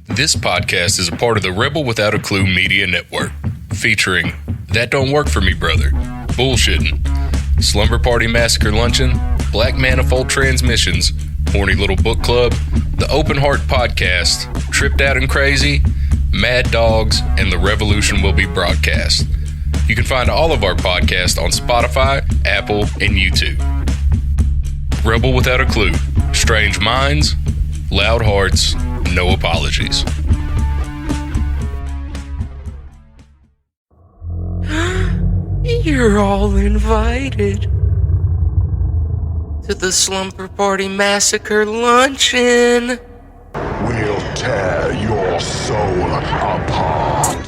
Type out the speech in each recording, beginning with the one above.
This podcast is a part of the Rebel Without a Clue media network, featuring That Don't Work For Me Brother, Bullshitting, Slumber Party Massacre Luncheon, Black Manifold Transmissions, Horny Little Book Club, The Open Heart Podcast, Tripped Out and Crazy, Mad Dogs, and The Revolution Will Be Broadcast. You can find all of our podcasts on Spotify, Apple, and YouTube. Rebel Without a Clue, Strange Minds, Loud Hearts, no apologies. You're all invited to the Slumber Party Massacre Luncheon. We'll tear your soul apart.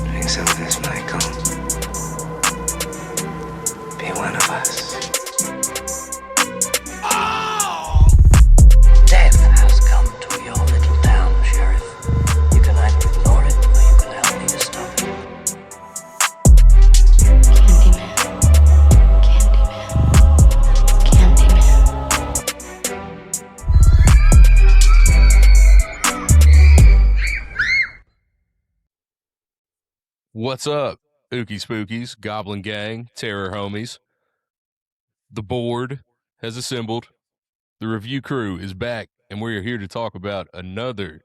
Drink some of this, Michael. Be one of us. Death has come to your little town, Sheriff. You can either ignore it, or you can help me to stop it. Candyman. What's up, Ookie Spookies, Goblin Gang, Terror Homies? The board has assembled. The review crew is back, and we are here to talk about another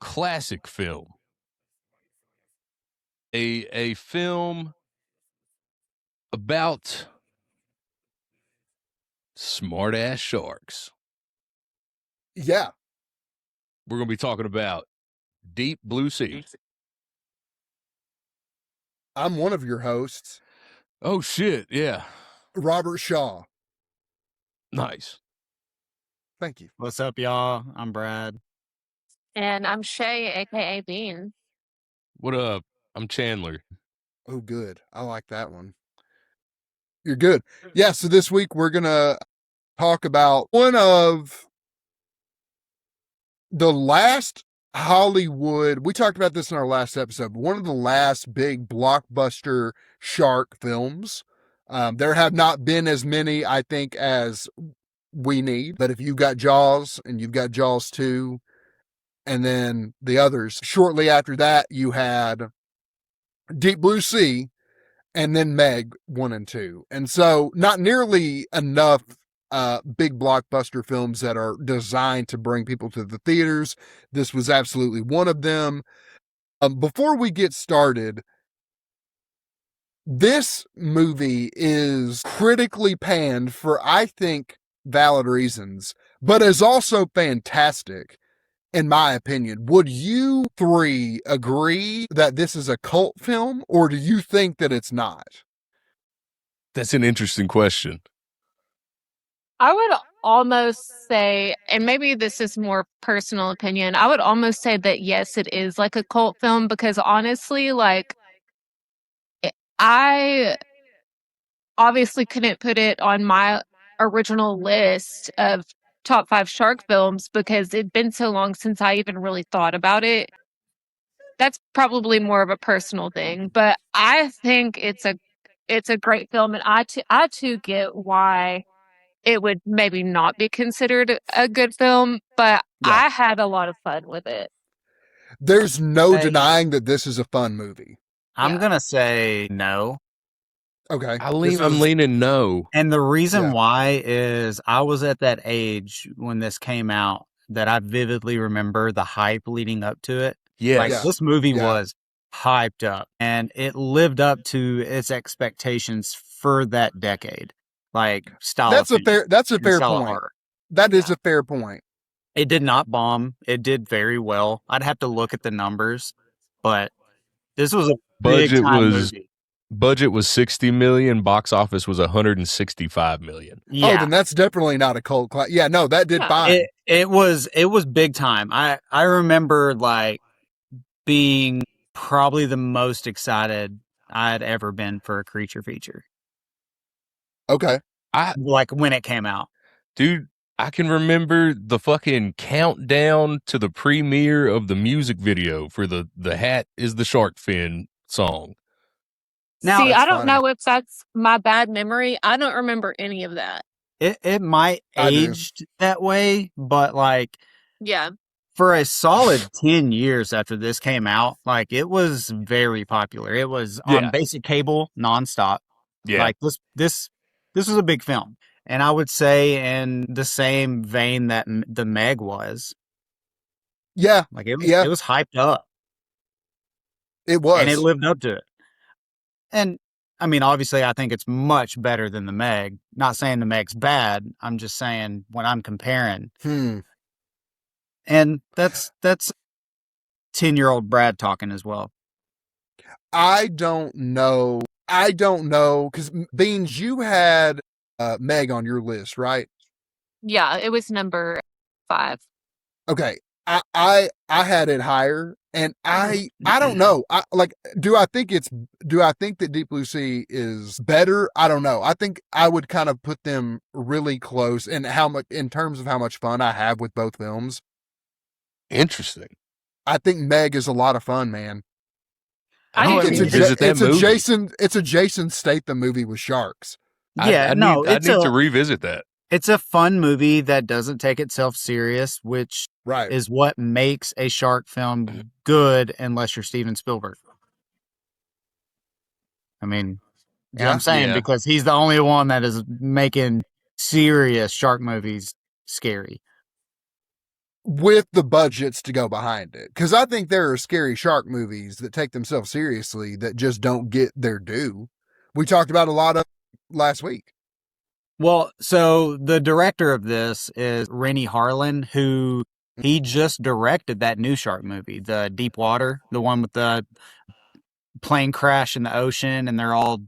classic film. A film about smart-ass sharks. Yeah. We're going to be talking about Deep Blue Sea. I'm one of your hosts, Oh, shit, yeah. Robert Shaw. Nice. Thank you. What's up, y'all? I'm Brad. And I'm Shay, aka Bean. What up? I'm Chandler. Oh, good. I like that one. You're good. Yeah, so this week we're going to talk about one of the last Hollywood, we talked about this in our last episode, one of the last big blockbuster shark films. There have not been as many, I think, as we need, but if you've got Jaws and you've got Jaws 2, and then the others, shortly after that, you had Deep Blue Sea, and then Meg 1 and 2. And so not nearly enough big blockbuster films that are designed to bring people to the theaters. This was absolutely one of them. Before we get started, this movie is critically panned for, I think, valid reasons, but is also fantastic, in my opinion. Would you three agree that this is a cult film, or do you think that it's not? That's an interesting question. I would almost say, and maybe this is more personal opinion, I would almost say that yes, it is like a cult film because honestly, like, I obviously couldn't put it on my original list of top 5 shark films because it'd been so long since I even really thought about it. That's probably more of a personal thing, but I think it's a great film, and I too get why it would maybe not be considered a good film, but Yeah. I had a lot of fun with it. There's no Hey. denying that this is a fun movie. I'm Yeah. gonna say no. Okay. I'm This is- leaning no. And the reason Yeah. why is I was at that age when this came out that I vividly remember the hype leading up to it. Yes. Like, Yeah. this movie Yeah. was hyped up and it lived up to its expectations for that decade. Like, style. That's a of film fair and style of point. horror. That is a fair point. It did not bomb. It did very well. I'd have to look at the numbers, but this was a big Budget time was- movie. Budget was $60 million. Box office was $165 million. Oh, then that's definitely not a cult class. Yeah, no, that did Yeah. fine. It was big time. I remember like being probably the most excited I'd ever been for a creature feature. Okay. Like when it came out. Dude, I can remember the fucking countdown to the premiere of the music video for the Hat is the Shark Fin song. Now, See, that's I don't funny. know if that's my bad memory. I don't remember any of that. It might I do. aged that way, but like Yeah. for a solid 10 years after this came out, like it was very popular. It was on Yeah. basic cable nonstop. Yeah. Like this was a big film. And I would say in the same vein that the Meg was. Yeah, Like it yeah, was hyped up it and it was. lived up to it. And I mean, obviously I think it's much better than the Meg. Not saying the Meg's bad. I'm just saying when I'm comparing. And that's 10-year-old Brad talking as well. I don't know because Beans, you had Meg on your list, right? Yeah, it was number 5. Okay, I had it higher, and I don't know. Do I think that Deep Blue Sea is better? I don't know. I think I would kind of put them really close in terms of how much fun I have with both films. Interesting. I think Meg is a lot of fun, man. I need didn't to revisit that movie. It's a Jason Statham movie with sharks. Yeah, I need to revisit that. It's a fun movie that doesn't take itself serious, which Right. is what makes a shark film good unless you're Steven Spielberg. I mean, you know what I'm saying? Because he's the only one that is making serious shark movies scary. With the budgets to go behind it. Because I think there are scary shark movies that take themselves seriously that just don't get their due. We talked about a lot of last week. Well, so the director of this is Rennie Harlin, who he just directed that new shark movie, the Deep Water, the one with the plane crash in the ocean, and they're all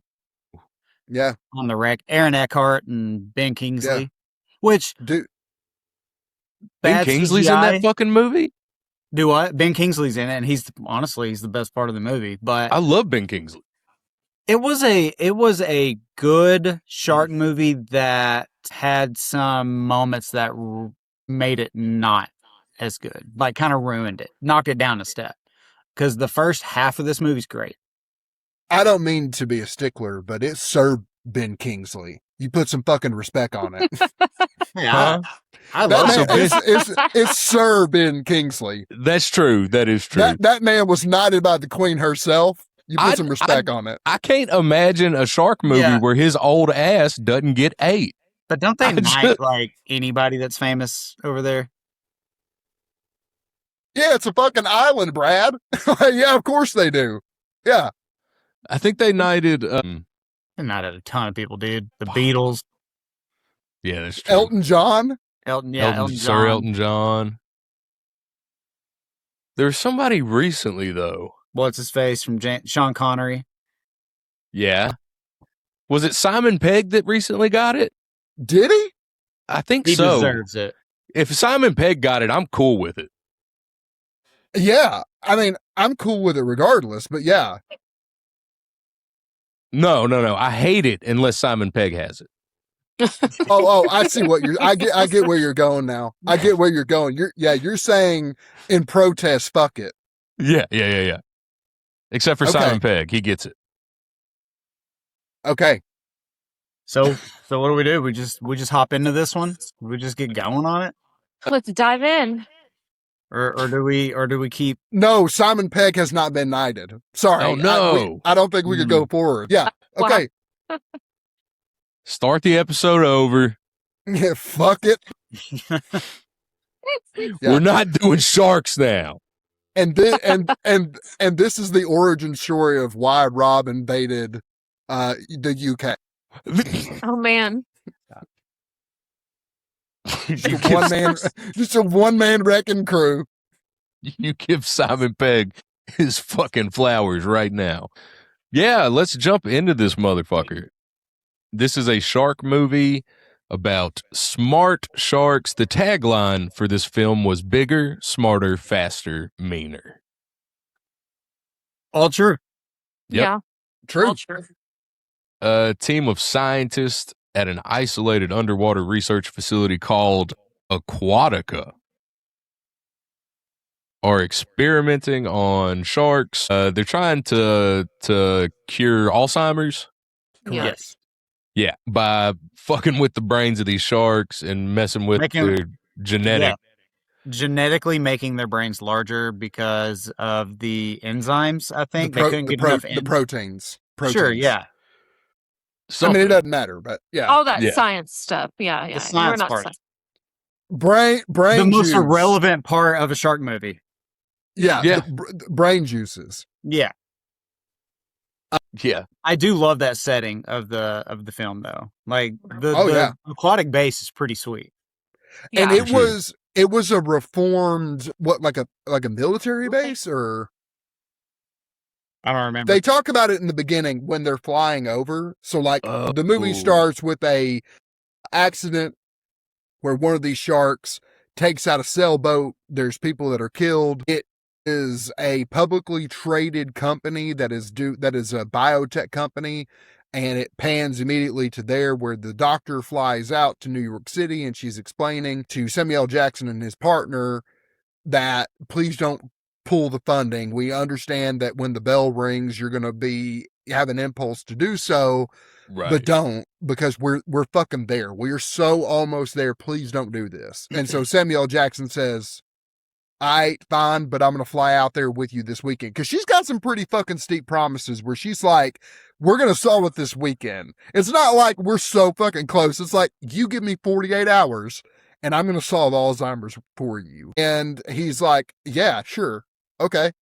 on the wreck. Aaron Eckhart and Ben Kingsley, which Ben Kingsley's CGI, in that fucking movie. Do what? Ben Kingsley's in it, and he's the best part of the movie. But I love Ben Kingsley. It was a good shark movie that had some moments that made it not as good, like kind of ruined it, knocked it down a step. Because the first half of this movie's great. I don't mean to be a stickler, but it's Sir Ben Kingsley. You put some fucking respect on it. Yeah, I that love man, it's Sir Ben Kingsley. That's true. That is true. That man was knighted by the Queen herself. You put some respect on it. I can't imagine a shark movie where his old ass doesn't get ate. But don't they knight like anybody that's famous over there? Yeah, it's a fucking island, Brad. Yeah, of course they do. Yeah. I think they knighted... They knighted a ton of people, dude. The Beatles. Yeah, that's true. Elton John. Elton John. Sir Elton John. There's somebody recently, though. What's his face from Sean Connery? Yeah. Was it Simon Pegg that recently got it? Did he? I think he so. He deserves it. If Simon Pegg got it, I'm cool with it. Yeah. I mean, I'm cool with it regardless, but yeah. No. I hate it unless Simon Pegg has it. I see what I get where you're going now. I get where you're going. You're saying in protest, fuck it. Yeah. Except for Simon Pegg, he gets it. Okay. So what do? We just hop into this one? We just get going on it? Let's dive in. Or do we keep? No, Simon Pegg has not been knighted. Sorry. Oh no. I don't think we could go forward. Yeah. Okay. Start the episode over. Yeah, fuck it. We're not doing sharks now. And this and this is the origin story of why Rob invaded the UK. Oh man. Just a one-man wrecking crew. You give Simon Pegg his fucking flowers right now. Yeah, let's jump into this motherfucker. This is a shark movie about smart sharks. The tagline for this film was bigger, smarter, faster, meaner. All true. Yep. Yeah. True. All true. A team of scientists at an isolated underwater research facility called Aquatica are experimenting on sharks. They're trying to cure Alzheimer's. Yes. Yeah, by fucking with the brains of these sharks and messing with their genetic genetically making their brains larger because of the enzymes. I think they couldn't get enough. The proteins. Sure, yeah, I mean, it Something. doesn't matter, but yeah, All that Yeah. science stuff. Yeah, the yeah. We're science not part, brain the most juice. irrelevant part of a shark movie. Yeah, Yeah. the brain juices. Yeah, Yeah. I do love that setting of the film though. Like the Oh, yeah. aquatic base is pretty sweet. And Yeah. it was a reformed like a military base, or I don't remember. they talk about it in the beginning when they're flying over. So like the movie Oh. starts with a accident where one of these sharks takes out a sailboat. There's people that are killed. It is a publicly traded company that is a biotech company, and it pans immediately to there where the doctor flies out to New York City, and she's explaining to Samuel L. Jackson and his partner that please don't pull the funding. We understand that when the bell rings, you're going to have an impulse to do so, Right. but don't, because we're fucking there. We're so almost there. Please don't do this. And so Samuel L. Jackson says, fine, but I'm going to fly out there with you this weekend. Cause she's got some pretty fucking steep promises where she's like, we're going to solve it this weekend. It's not like we're so fucking close. It's like, you give me 48 hours and I'm going to solve Alzheimer's for you. And he's like, yeah, sure. Okay.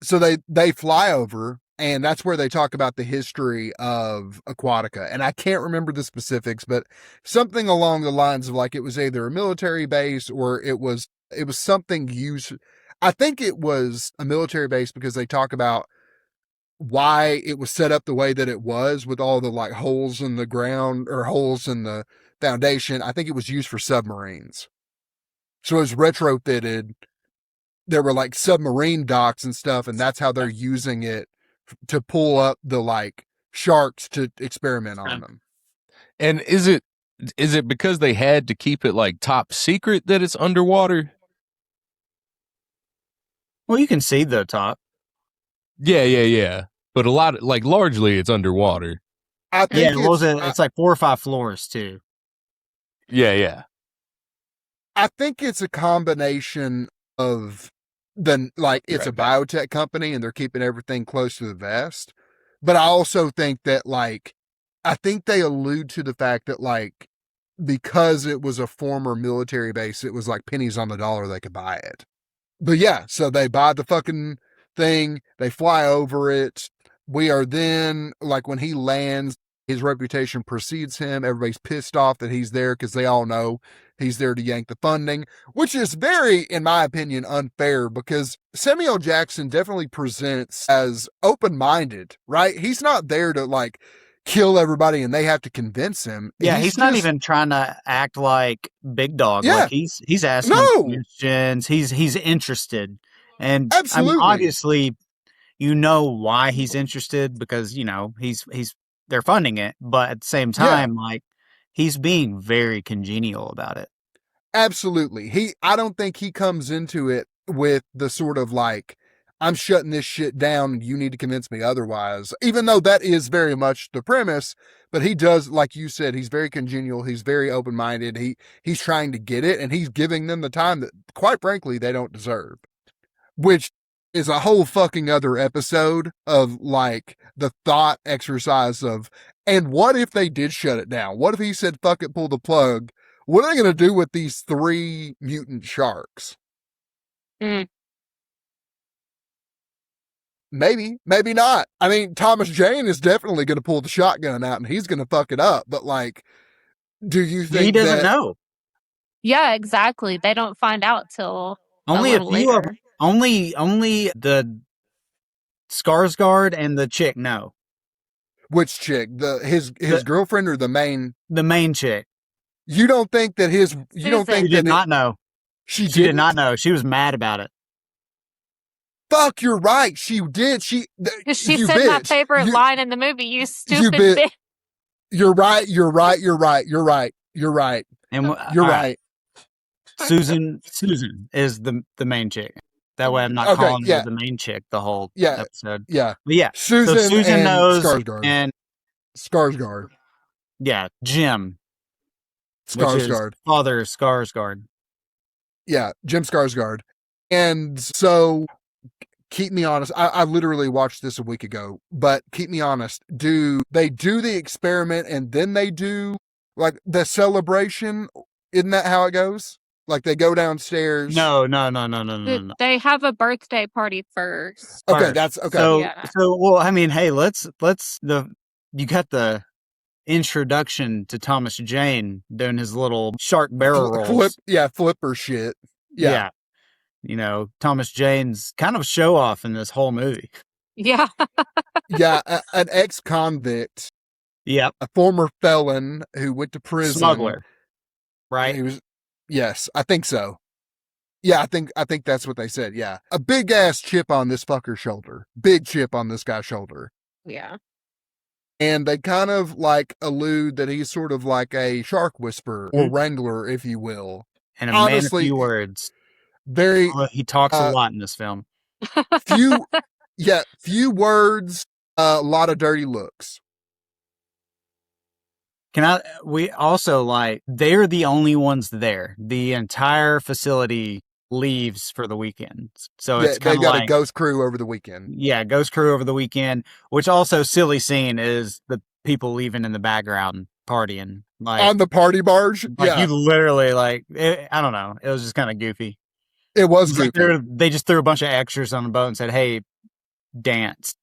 So they fly over, and that's where they talk about the history of Aquatica. And I can't remember the specifics, but something along the lines of like, it was either a military base or it was something used. I think it was a military base because they talk about why it was set up the way that it was with all the like holes in the ground or holes in the foundation. I think it was used for submarines. So it was retrofitted. There were like submarine docks and stuff, and that's how they're using it to pull up the like sharks to experiment on them. And is it because they had to keep it like top secret that it's underwater? Well, you can see the top. Yeah. But largely it's underwater. I think it's like 4 or 5 floors too. Yeah. I think it's a combination of it's a biotech company and they're keeping everything close to the vest. But I also think that I think they allude to the fact that because it was a former military base, it was like pennies on the dollar they could buy it. But yeah, so they buy the fucking thing, they fly over it. We are then, when he lands, his reputation precedes him. Everybody's pissed off that he's there because they all know he's there to yank the funding, which is very, in my opinion, unfair because Samuel Jackson definitely presents as open-minded, right? He's not there to kill everybody and they have to convince him. Yeah, he's not even trying to act like big dog. Yeah. Like he's asking questions. He's interested. And absolutely. I mean, obviously, you know why he's interested because, they're funding it, but at the same time, he's being very congenial about it. Absolutely. I don't think he comes into it with the sort of I'm shutting this shit down and you need to convince me otherwise, even though that is very much the premise. But he does, like you said, he's very congenial. He's very open-minded. He's trying to get it, and he's giving them the time that, quite frankly, they don't deserve, which is a whole fucking other episode of the thought exercise of, and what if they did shut it down? What if he said, fuck it, pull the plug? What are they going to do with these 3 mutant sharks? Mm. Maybe, maybe not. I mean, Thomas Jane is definitely going to pull the shotgun out and he's going to fuck it up. But do you think he doesn't know? Yeah, exactly. They don't find out till only a few later. of them. Only the Skarsgård and the chick know. Which chick? His girlfriend or the main? The main chick. You don't think that you don't think she did not know. She did not know. She was mad about it. Fuck, you're right. She did. She said my favorite line in the movie. You stupid bitch. You're right. You're right. You're right. You're right. You're right. And you're right. Susan is the main chick. That way, I'm not calling her the main chick the whole episode. Yeah. But yeah. Susan knows and Skarsgård. Yeah, Jim. Skarsgård. Father Skarsgård. Yeah, Jim Skarsgård. And so, keep me honest. I literally watched this a week ago, but keep me honest. Do they do the experiment and then they do like the celebration? Isn't that how it goes? Like they go downstairs. No. No. They have a birthday party first. Okay, First. that's okay. Yeah. Well, I mean, hey, you got the introduction to Thomas Jane doing his little shark barrel rolls. Flipper shit. Yeah. You know, Thomas Jane's kind of a show off in this whole movie. Yeah. Yeah, an ex-convict, Yep. a former felon who went to prison. Smuggler. Right? He was, yes, I think so. Yeah, I think that's what they said. Yeah, a big ass chip on this fucker's shoulder. Big chip on this guy's shoulder. Yeah. And they kind of like allude that he's sort of like a shark whisperer or wrangler, if you will. And a Honestly, man of few words. Very He talks a lot in this film. few words, a lot of dirty looks. We also like, they're the only ones there. The entire facility leaves for the weekend. So it's kind they of got like a ghost crew over the weekend. Yeah, ghost crew over the weekend, which also silly scene is the people leaving in the background partying. Like On the party barge. like you literally I don't know. It was just kind of goofy. It was It's like goofy. they just threw a bunch of extras on the boat and said, "Hey, dance."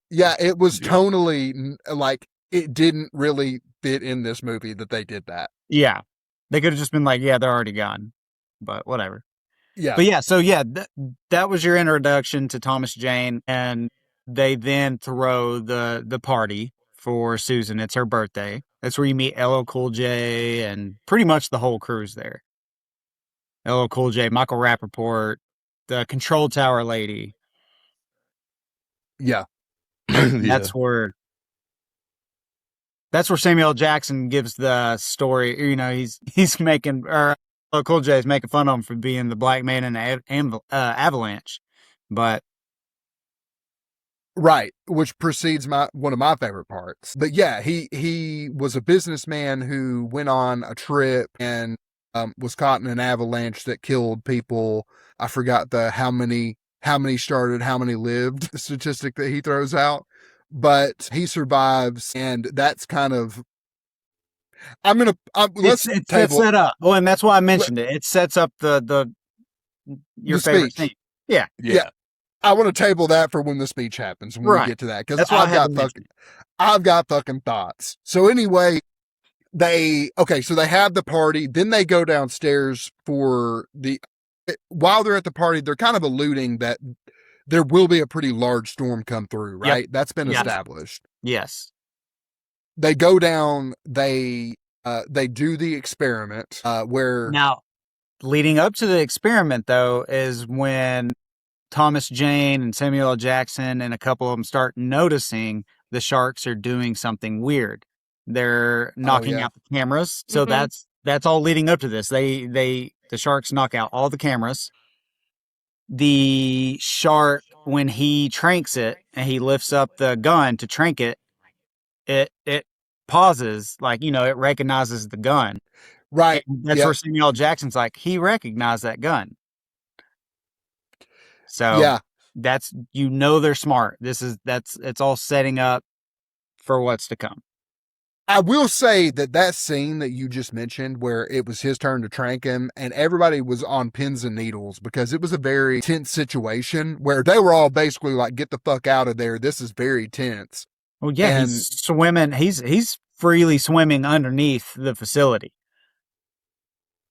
Yeah, it was tonally like it didn't really fit in this movie that they did that. Yeah. They could have just been like, "Yeah, they're already gone." But whatever. Yeah. But yeah, so yeah, that was your introduction to Thomas Jane, and they then throw the party for Susan. It's her birthday. That's where you meet LL Cool J and pretty much the whole crew's there. LL Cool J, Michael Rappaport, the Control Tower lady. Yeah. That's where Samuel L. Jackson gives the story. You know, he's making, or Cool J is making fun of him for being the black man in the Avalanche, but right, which precedes one of my favorite parts. But yeah, he was a businessman who went on a trip and was caught in an avalanche that killed people. I forgot how many started, how many lived, the statistic that he throws out. But he survives, and that's kind of. Let's sets that up. Well, and that's why I mentioned it. It sets up your favorite speech. scene. Yeah. I want to table that for when the speech happens when we get to that, because I've got fucking thoughts. So anyway, so they have the party, then they go downstairs while they're at the party, they're kind of alluding that there will be a pretty large storm come through, right? Yep. That's been established. Yes. They go down, they do the experiment, where now leading up to the experiment though is when Thomas Jane and Samuel L. Jackson and a couple of them start noticing the sharks are doing something weird. They're knocking out the cameras. So that's all leading up to this. The sharks knock out all the cameras. The shark, when he tranks it and he lifts up the gun to trank it, it pauses, like, you know, it recognizes the gun. Right. And that's where Samuel L. Jackson's like, he recognized that gun. So that's, you know, they're smart. It's all setting up for what's to come. I will say that scene that you just mentioned where it was his turn to trank him and everybody was on pins and needles because it was a very tense situation where they were all basically like, get the fuck out of there. This is very tense. Well, yeah, he's swimming. He's freely swimming underneath the facility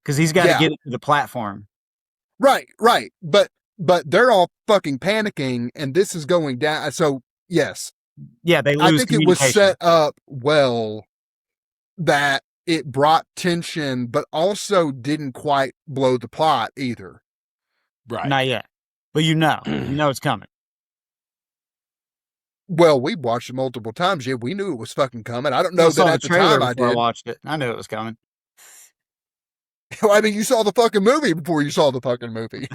because he's got to get to the platform. Right. But they're all fucking panicking and this is going down. So yes. Yeah, they lose. I think it was set up well that it brought tension, but also didn't quite blow the plot either. Right. Not yet. But you know it's coming. Well, we watched it multiple times. Yeah, we knew it was fucking coming. I don't know that at the time I did. I watched it. I knew it was coming. I mean, you saw the fucking movie before you saw the fucking movie.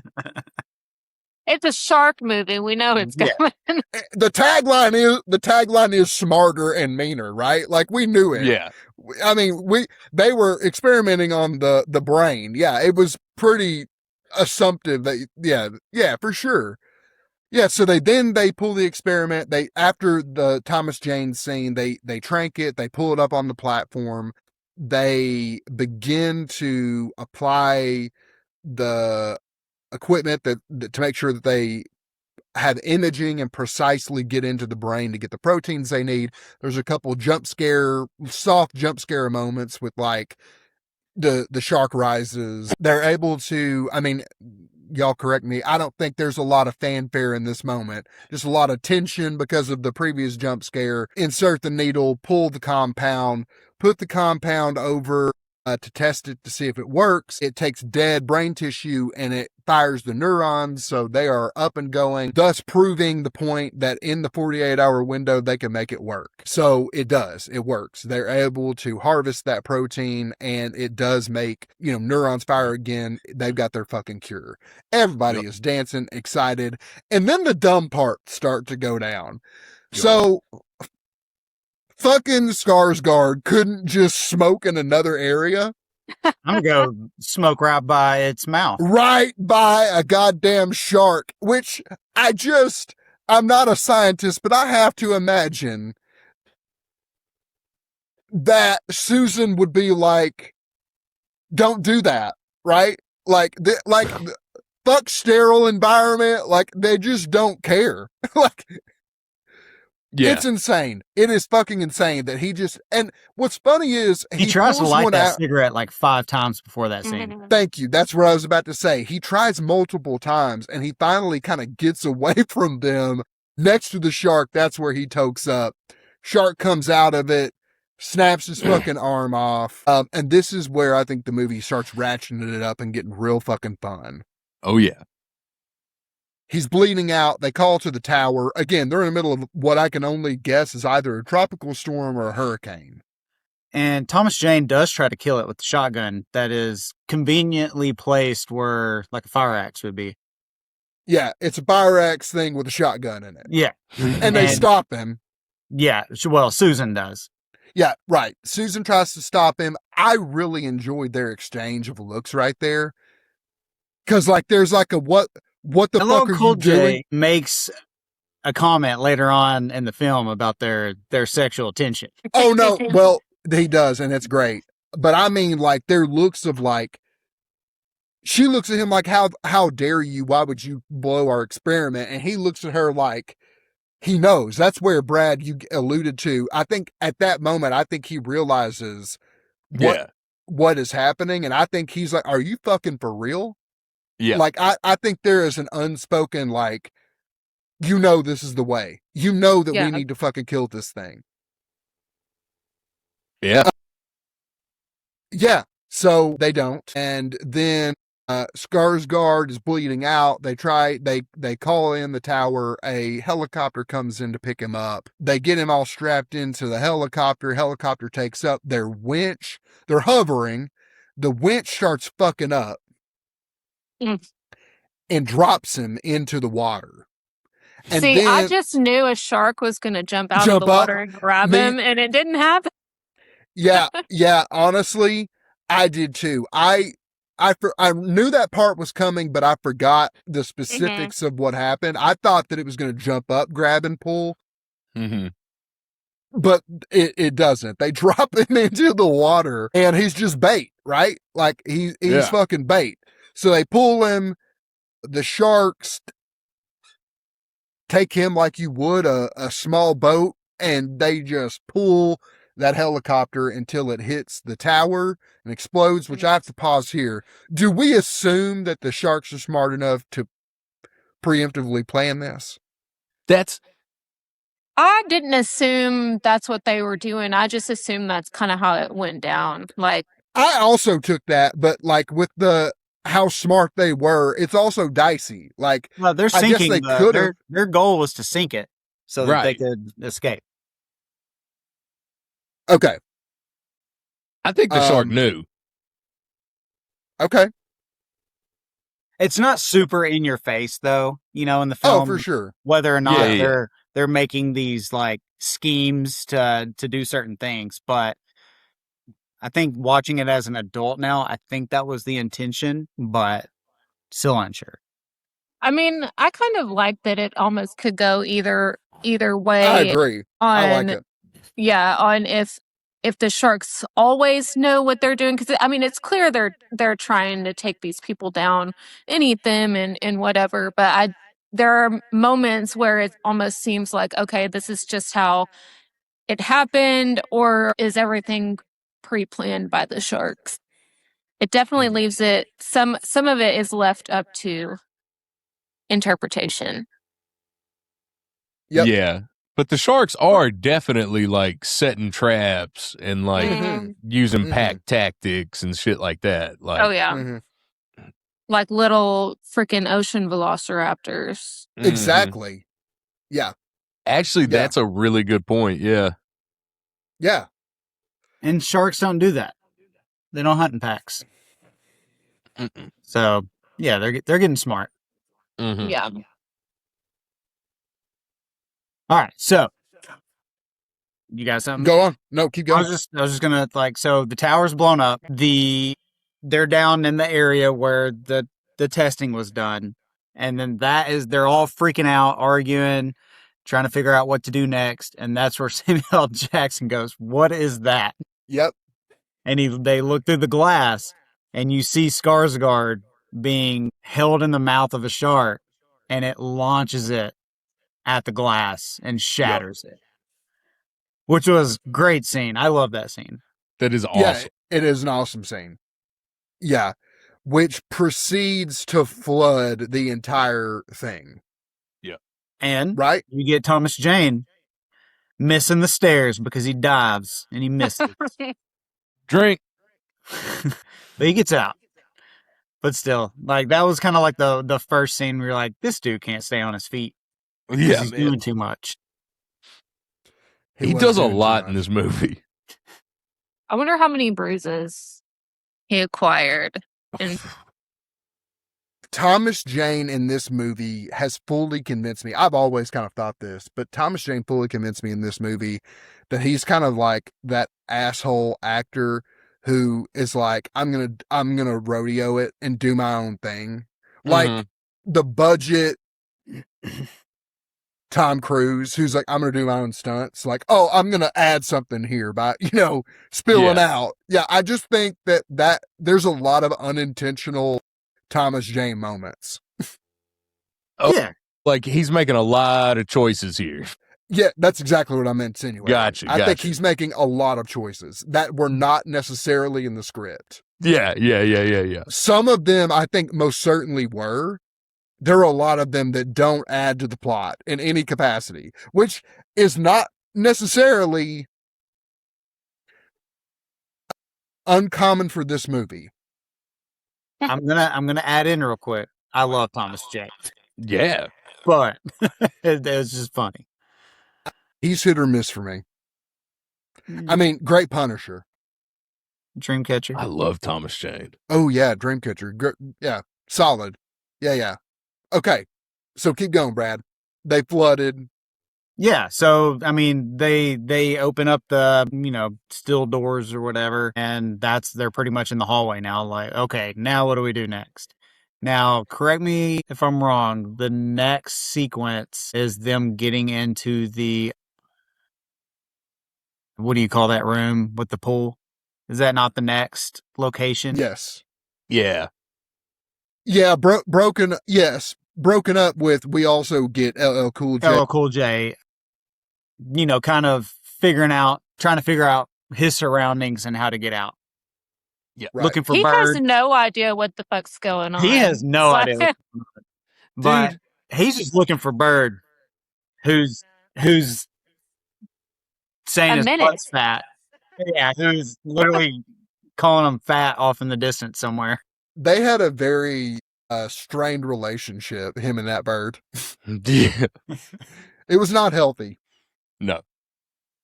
It's a shark movie. We know it's Yeah. coming. The tagline is smarter and meaner, right? Like we knew it. Yeah. I mean, they were experimenting on the brain. Yeah, it was pretty assumptive that yeah, for sure. Yeah, so they pull the experiment. They after the Thomas Jane scene, they trank it, they pull it up on the platform. They begin to apply the equipment that to make sure that they have imaging and precisely get into the brain to get the proteins they need. There's a couple soft jump scare moments with like the shark rises. They're able to, I mean, y'all correct me, I don't think there's a lot of fanfare in this moment. Just a lot of tension because of the previous jump scare. Insert the needle, pull the compound, put the compound over to test it to see if it works. It takes dead brain tissue and it fires the neurons, so they are up and going, thus proving the point that in the 48-hour window they can make it work. So it does. It works. They're able to harvest that protein and it does make, neurons fire again. They've got their fucking cure. Everybody is dancing, excited. And then the dumb parts start to go down. Yep. So fucking Skarsgård couldn't just smoke in another area. I'm gonna go smoke right by its mouth. Right by a goddamn shark, which I'm not a scientist, but I have to imagine that Susan would be like, don't do that, right? Fuck sterile environment. Like, they just don't care. Like, Yeah. it's insane. It is fucking insane that and what's funny is He tries to pulls light one that out. cigarette like 5 times before that scene. Thank you. That's what I was about to say. He tries multiple times and he finally kind of gets away from them next to the shark. That's where he tokes up. Shark comes out of it, snaps his fucking arm off. And this is where I think the movie starts ratcheting it up and getting real fucking fun. Oh, yeah. He's bleeding out. They call to the tower. Again, they're in the middle of what I can only guess is either a tropical storm or a hurricane. And Thomas Jane does try to kill it with the shotgun that is conveniently placed where like a fire axe would be. Yeah, it's a fire axe thing with a shotgun in it. Yeah. And they stop him. Yeah, well, Susan does. Yeah, right. Susan tries to stop him. I really enjoyed their exchange of looks right there. Because, like, there's like a what the Hello, fuck are Cool you doing? J makes a comment later on in the film about their sexual tension. Oh, no. Well, he does, and it's great. But I mean, like, their looks of, like, she looks at him like, how dare you? Why would you blow our experiment? And he looks at her like, he knows. That's where Brad, you alluded to. I think at that moment, I think he realizes what is happening. And I think he's like, are you fucking for real? Yeah. Like, I think there is an unspoken, like, this is the way. You know that we need to fucking kill this thing. Yeah. Yeah. So they don't. And then Skarsgård is bleeding out. They call in the tower. A helicopter comes in to pick him up. They get him all strapped into the helicopter. Helicopter takes up their winch. They're hovering. The winch starts fucking up and drops him into the water. And See, then, I just knew a shark was going to jump out of the water and grab him, and it didn't happen. Yeah, honestly, I did too. I knew that part was coming, but I forgot the specifics of what happened. I thought that it was going to jump up, grab, and pull. Mm-hmm. But it doesn't. They drop him into the water, and he's just bait, right? Like, he's fucking bait. So they pull him. The sharks take him like you would a small boat, and they just pull that helicopter until it hits the tower and explodes, which I have to pause here. Do we assume that the sharks are smart enough to preemptively plan this? I didn't assume that's what they were doing. I just assumed that's kind of how it went down. Like, I also took that, but like with how smart they were, it's also dicey. Like, well, they're sinking. I guess they could. Their goal was to sink it so that they could escape. Okay. I think the shark knew. Okay. It's not super in your face though, in the film. Oh, for sure. Whether or not Yeah. they're making these like schemes to do certain things, but I think watching it as an adult now, I think that was the intention, but still unsure. I mean, I kind of like that it almost could go either way. I agree. I like it. Yeah, on if the sharks always know what they're doing, because I mean it's clear they're trying to take these people down and eat them and whatever, but there are moments where it almost seems like, okay, this is just how it happened, or is everything pre-planned by the sharks? It definitely leaves it, some of it is left up to interpretation. Yep. Yeah. But the sharks are definitely like setting traps and like Mhm. using pack tactics and shit like that. Like, Oh yeah. Mhm. Like little freaking ocean velociraptors. mhm. Exactly. Yeah. Actually, Yeah. that's a really good point. Yeah. Yeah. And sharks don't do that. They don't hunt in packs. Mm-mm. So yeah, they're getting smart. Mhm. Yeah. All right, so you got something? Go on. No, keep I going. was just gonna so the tower's blown up. They're down in the area where the testing was done, and then they're all freaking out, arguing, trying to figure out what to do next, and that's where Samuel L. Jackson goes, "What is that?" Yep. And they look through the glass, and you see Skarsgård being held in the mouth of a shark, and it launches it at the glass and shatters it. Which was great scene. I love that scene. That is Yeah, awesome. it is an awesome scene. Yeah. Which proceeds to flood the entire thing. And Right? you get Thomas Jane missing the stairs because he dives and he misses. Drink. But he gets out. But still, like that was kind of like the first scene where you're like, this dude can't stay on his feet. Yeah, He's man. doing too much. He was does a doing too lot in much. this movie. I wonder how many bruises he acquired. And Thomas Jane in this movie has fully convinced me. I've always kind of thought this, but Thomas Jane fully convinced me in this movie that he's kind of like that asshole actor who is like, I'm gonna rodeo it and do my own thing. Like Mhm. the budget Tom Cruise, who's like, I'm gonna do my own stunts. Like, oh, I'm gonna add something here by, spilling out. Yeah, I just think that there's a lot of unintentional Thomas Jane moments. Oh, Yeah. like he's making a lot of choices here. Yeah, that's exactly what I'm insinuating. Gotcha. I think he's making a lot of choices that were not necessarily in the script. Yeah. Some of them I think most certainly were. There are a lot of them that don't add to the plot in any capacity, which is not necessarily uncommon for this movie. I'm gonna add in real quick. I love Thomas Jane. Yeah. But it's just funny. He's hit or miss for me. I mean, great Punisher. Dreamcatcher. I love Thomas Jane. Oh yeah, Dreamcatcher. Yeah, solid. Yeah. Okay, so keep going, Brad. They flooded. Yeah, so I mean, they open up the steel doors or whatever, and they're pretty much in the hallway now. Like, okay, now what do we do next? Now, correct me if I'm wrong. The next sequence is them getting into the what do you call that room with the pool? Is that not the next location? Yes. Yeah. Yeah, broken. Yes, broken up with. We also get LL Cool J. LL Cool J. Kind of trying to figure out his surroundings and how to get out. Yeah. Right. Looking for he Bird. has no idea what the fuck's going on. He has no Like- idea. But he's just looking for Bird, who's saying A his menace. butt's fat. Yeah, who's literally calling him fat off in the distance somewhere. They had a very strained relationship, him and that bird. Yeah. It was not healthy. No.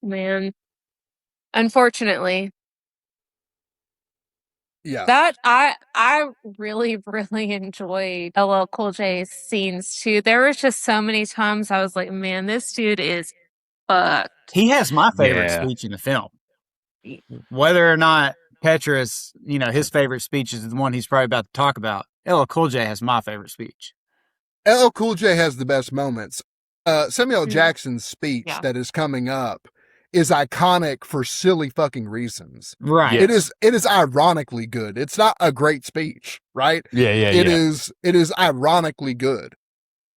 Man. Unfortunately. Yeah. That I really, really enjoyed LL Cool J's scenes too. There was just so many times I was like, man, this dude is fucked. He has my favorite Yeah. speech in the film. Whether or not Petra's, his favorite speech is the one he's probably about to talk about, LL Cool J has my favorite speech. LL Cool J has the best moments. Samuel L. Mm. Jackson's speech Yeah. that is coming up is iconic for silly fucking reasons. Right. Yes. It is ironically good. It's not a great speech, right? Yeah, It is ironically good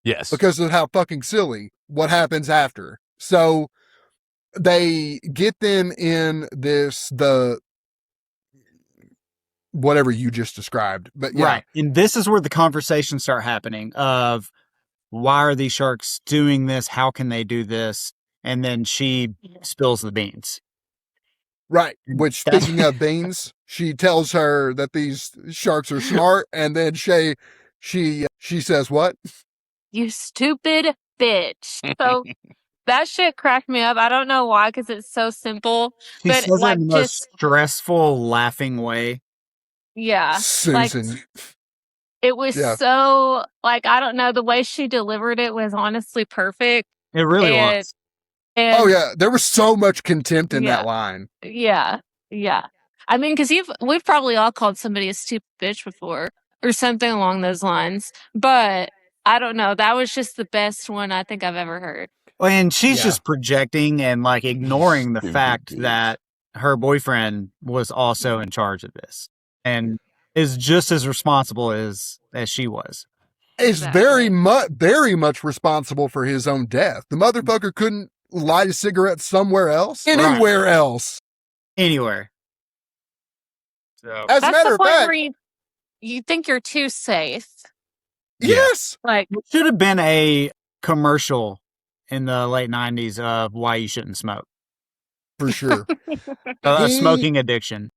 Yes. because of how fucking silly what happens after. So they get them in the whatever you just described. But yeah. Right. And this is where the conversations start happening of why are these sharks doing this? How can they do this? And then she spills the beans. Right. Which, That's- speaking of beans, she tells her that these sharks are smart, and then she says what? You stupid bitch. So that shit cracked me up. I don't know why, because it's so simple. She But says it like in the most just stressful, laughing way. yeah. Susan. Like it was Yeah. so like I don't know, the way she delivered it was honestly perfect. It really And- was. And Oh yeah, there was so much contempt in Yeah. that line. Yeah. I mean, because we've probably all called somebody a stupid bitch before or something along those lines. But I don't know. That was just the best one I think I've ever heard. Well, and she's Yeah. just projecting and like ignoring the Stupid fact bitch. that her boyfriend was also in charge of this and is just as responsible as she was. Is Exactly. very much responsible for his own death. The motherfucker couldn't light a cigarette somewhere else, anywhere else. Anywhere. So As a That's matter the of point fact, where you think you're too safe. yes, Like, it should have been a commercial in the late 90s of why you shouldn't smoke. for sure. A He- smoking addiction.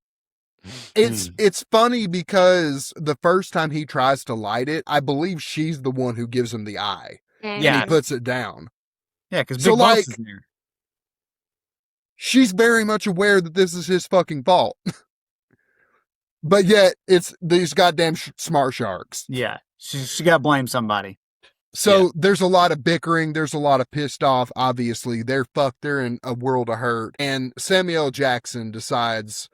It's funny because the first time he tries to light it, I believe she's the one who gives him the eye, and Yeah. he puts it down. Yeah, because Big So, Boss like- is there. She's very much aware that this is his fucking fault. But yet, it's these goddamn smart sharks. Yeah, she got to blame somebody. So there's a lot of bickering. There's a lot of pissed off. Obviously, they're fucked. They're in a world of hurt. And Samuel L. Jackson decides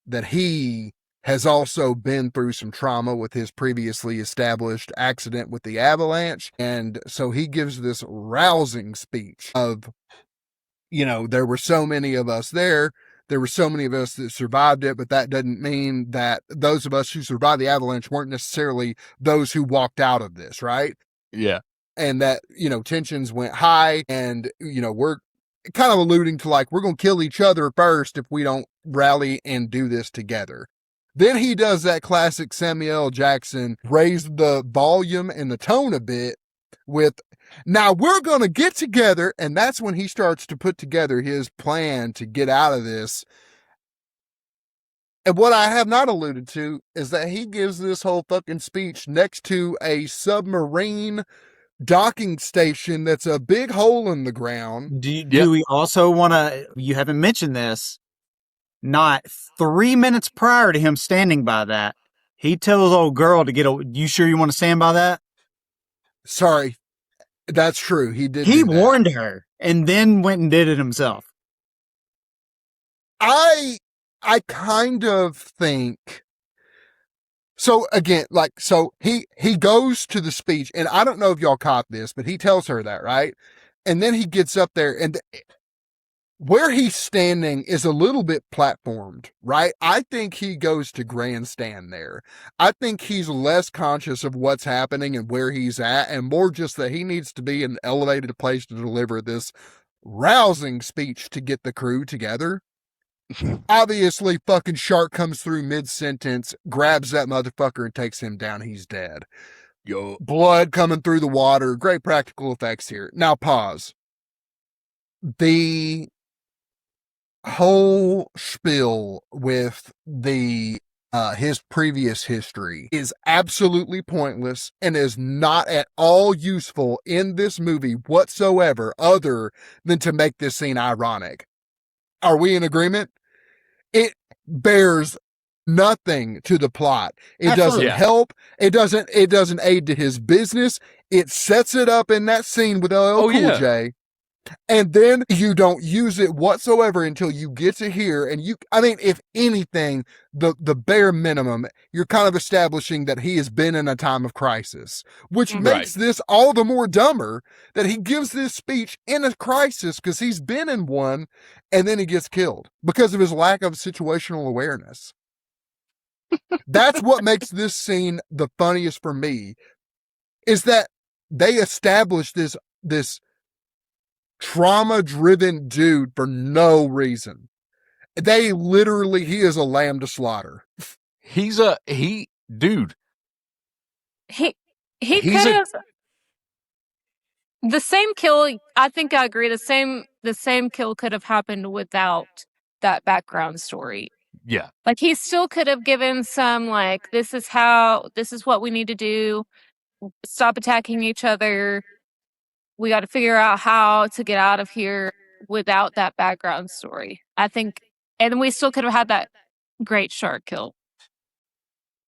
that he has also been through some trauma with his previously established accident with the avalanche. And so he gives this rousing speech of, there were so many of us there. There were so many of us that survived it, but that doesn't mean that those of us who survived the avalanche weren't necessarily those who walked out of this, right? Yeah. And that, tensions went high and, we're kind of alluding to like, we're going to kill each other first if we don't rally and do this together. Then he does that classic Samuel L. Jackson, raise the volume and the tone a bit with, now we're going to get together. And that's when he starts to put together his plan to get out of this. And what I have not alluded to is that he gives this whole fucking speech next to a submarine docking station that's a big hole in the ground. Do we also want to, you haven't mentioned this, not 3 minutes prior to him standing by that, he tells old girl to you sure you want to stand by that? Sorry. That's true. He did. He do that. warned her and then went and did it himself. I kind of think so again, he goes to the speech and I don't know if y'all caught this, but he tells her that, right? And then he gets up there and where he's standing is a little bit platformed, right? I think he goes to grandstand there. I think he's less conscious of what's happening and where he's at and more just that he needs to be in an elevated place to deliver this rousing speech to get the crew together. Obviously, fucking shark comes through mid-sentence, grabs that motherfucker and takes him down. He's dead. Yo. Blood coming through the water. Great practical effects here. Now pause. The whole spiel with his previous history is absolutely pointless and is not at all useful in this movie whatsoever other than to make this scene ironic. Are we in agreement? It bears nothing to the plot. It Absolutely. doesn't help. It doesn't aid to his business. It sets it up in that scene with LL Cool J. And then you don't use it whatsoever until you get to here. And if anything, the bare minimum, you're kind of establishing that he has been in a time of crisis, which makes this all the more dumber that he gives this speech in a crisis because he's been in one, and then he gets killed because of his lack of situational awareness. That's what makes this scene the funniest for me, is that they established this trauma-driven dude for no reason. He is a lamb to slaughter. He could have the same kill. I think I agree. The same kill could have happened without that background story. Yeah. Like, he still could have given some, like, this is what we need to do. Stop attacking each other. We got to figure out how to get out of here without that background story. I think, and we still could have had that great shark kill.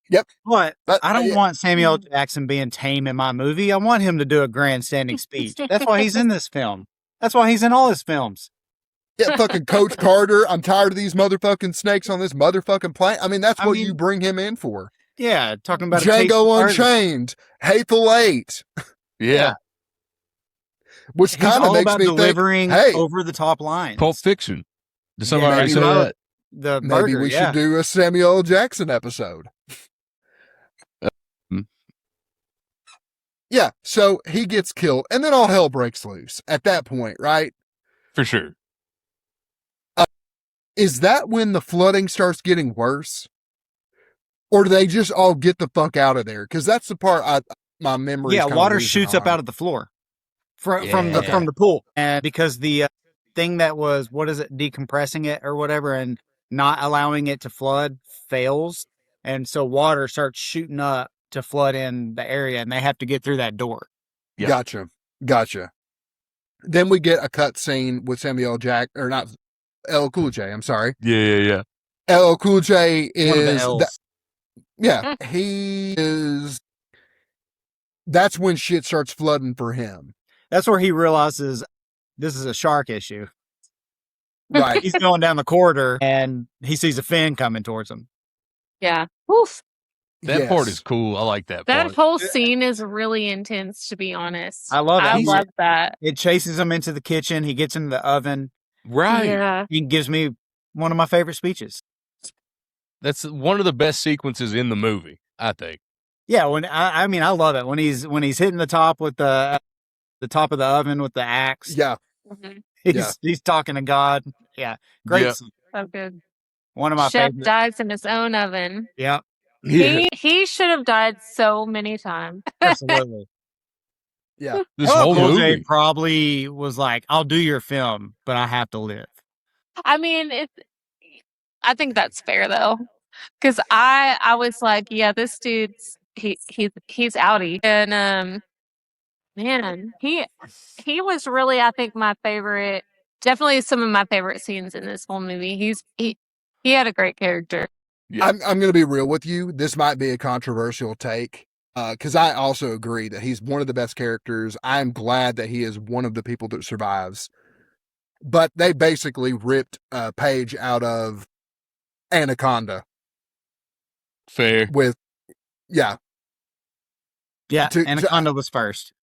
Yep. But I don't want Samuel Jackson being tame in my movie. I want him to do a grandstanding speech. That's why he's in this film. That's why he's in all his films. Yeah, fucking Coach Carter. I'm tired of these motherfucking snakes on this motherfucking plane. I mean, that's what you bring him in for. Yeah, talking about Django Unchained, Hateful Eight. Yeah. Which kind of makes me delivering think, hey, over the top lines. Pulp Fiction. Did somebody already say that? Maybe we should do a Samuel L. Jackson episode. Yeah, so he gets killed, and then all hell breaks loose at that point, right? For sure. Is that when the flooding starts getting worse? Or do they just all get the fuck out of there? Because that's the part my memory. Yeah, water shoots up out of the floor from the pool, and because the thing that was decompressing it or whatever, and not allowing it to flood fails, and so water starts shooting up to flood in the area, and they have to get through that door. Yeah. Gotcha. Then we get a cut scene with Samuel LL Cool J. I'm sorry. Yeah. LL Cool J is one of the L's. He is. That's when shit starts flooding for him. That's where he realizes this is a shark issue. Right. He's going down the corridor and he sees a fin coming towards him. Yeah. Oof. That part is cool. I like that part. That whole scene is really intense, to be honest. I love it. I love that. It chases him into the kitchen. He gets into the oven. Right. Yeah. He gives me one of my favorite speeches. That's one of the best sequences in the movie, I think. Yeah, I love it when he's hitting the top with the top of the oven with the axe. Yeah. Mm-hmm. He's talking to God. Yeah. Great scene. So good. One of my Chef favorites. dies in his own oven. Yeah. He should have died so many times. Absolutely. Yeah. This whole Cool J movie probably was like, I'll do your film, but I have to live. I mean, I think that's fair though, because I was like, yeah, this dude's he's outie, and man, he was really, I think, my favorite. Definitely some of my favorite scenes in this whole movie. He had a great character. Yeah. I'm going to be real with you. This might be a controversial take, because I also agree that he's one of the best characters. I'm glad that he is one of the people that survives. But they basically ripped a page out of Anaconda. Fair. Yeah, Anaconda was first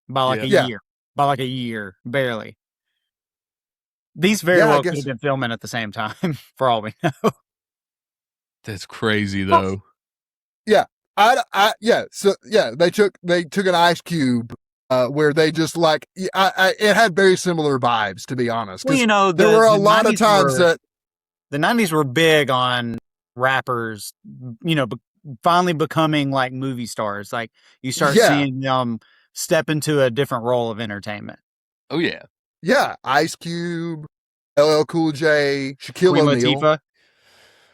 by like a year. By like a year, barely. These very well could have been filming at the same time, for all we know. That's crazy, though. Yeah. They took an ice cube, where they just it had very similar vibes, to be honest. Well, there were a lot of times that the 90s were big on rappers, finally becoming like movie stars. Like you start seeing them step into a different role of entertainment. Oh yeah. Yeah. Ice Cube, LL Cool J, Shaquille O'Neal.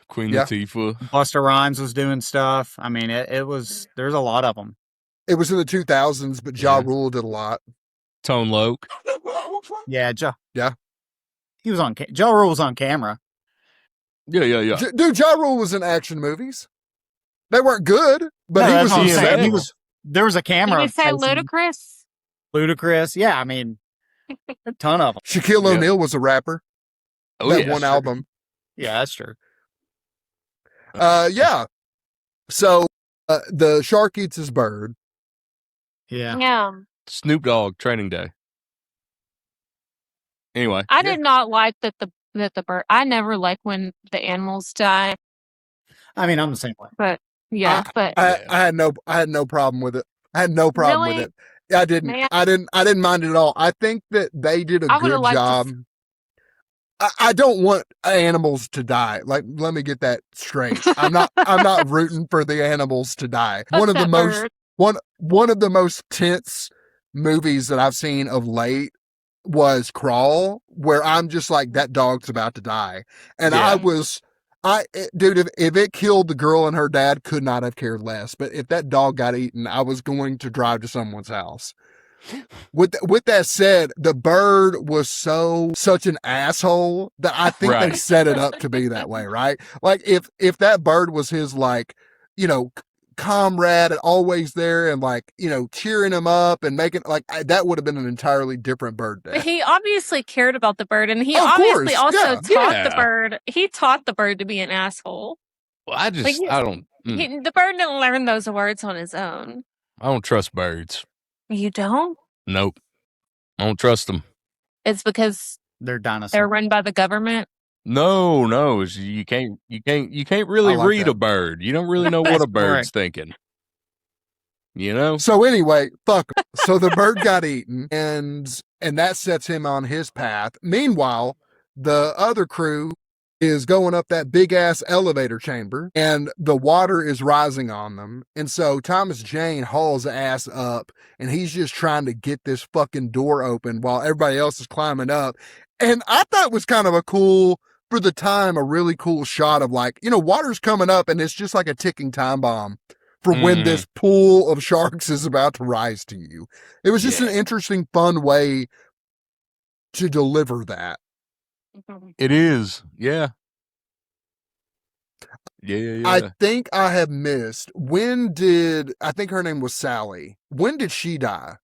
Queen Latifah. Busta Rhymes was doing stuff. I mean, there's a lot of them. It was in the 2000s, but Ja Rule did a lot. Tone Loc. Yeah, Yeah. He was on. Ja Rule was on camera. Yeah. Dude, Ja Rule was in action movies. They weren't good, but No, he that's was what I'm saying. acceptable. There was a Did camera. you of say Tyson. ludicrous? Ludicrous. Yeah, I mean, a ton of them. Shaquille Yeah. O'Neal was a rapper. Oh, That yeah. one album. Yeah, that's true. Yeah. So the shark eats his bird. Yeah. Yeah. Snoop Dogg training day. Anyway, I did not like that the bird. I never like when the animals die, I mean, I'm the same way. but yeah, but I had no problem with it. I had no problem with Really? it. I didn't. Man. I didn't mind it at all. I think that they did a I would've good liked to job. I don't want animals to die. Like, let me get that straight. I'm not rooting for the animals to die. fuck One of the that most bird. one of the most tense movies that I've seen of late was Crawl, where I'm just like, that dog's about to die. And Yeah. dude, if it killed the girl and her dad, could not have cared less. But if that dog got eaten, I was going to drive to someone's house. With that said, the bird was such an asshole that I think they Right. set it up to be that way, right? Like if that bird was his, like, comrade and always there and, like, cheering him up and making, like, that would have been an entirely different bird But day. he obviously cared about the bird, and he Of obviously course, also yeah. taught Yeah. the bird. He taught the bird to be an asshole. Well, I don't. The bird didn't learn those words on his own. I don't trust birds. You don't? Nope. I don't trust them. It's because They're dinosaurs. they're run by the government. No. You can't really I like read that. a bird. You don't really know what a bird's correct. thinking. You know? So anyway, fuck 'em. So the bird got eaten, and that sets him on his path. Meanwhile, the other crew is going up that big ass elevator chamber, and the water is rising on them. And so Thomas Jane hauls ass up, and he's just trying to get this fucking door open while everybody else is climbing up. And I thought it was kind of a cool, for the time, a really cool shot of, like, water's coming up, and it's just like a ticking time bomb for when this pool of sharks is about to rise to you. It was just an interesting, fun way to deliver that. It is. Yeah. Yeah. I think I have missed. I think her name was Sally. When did she die?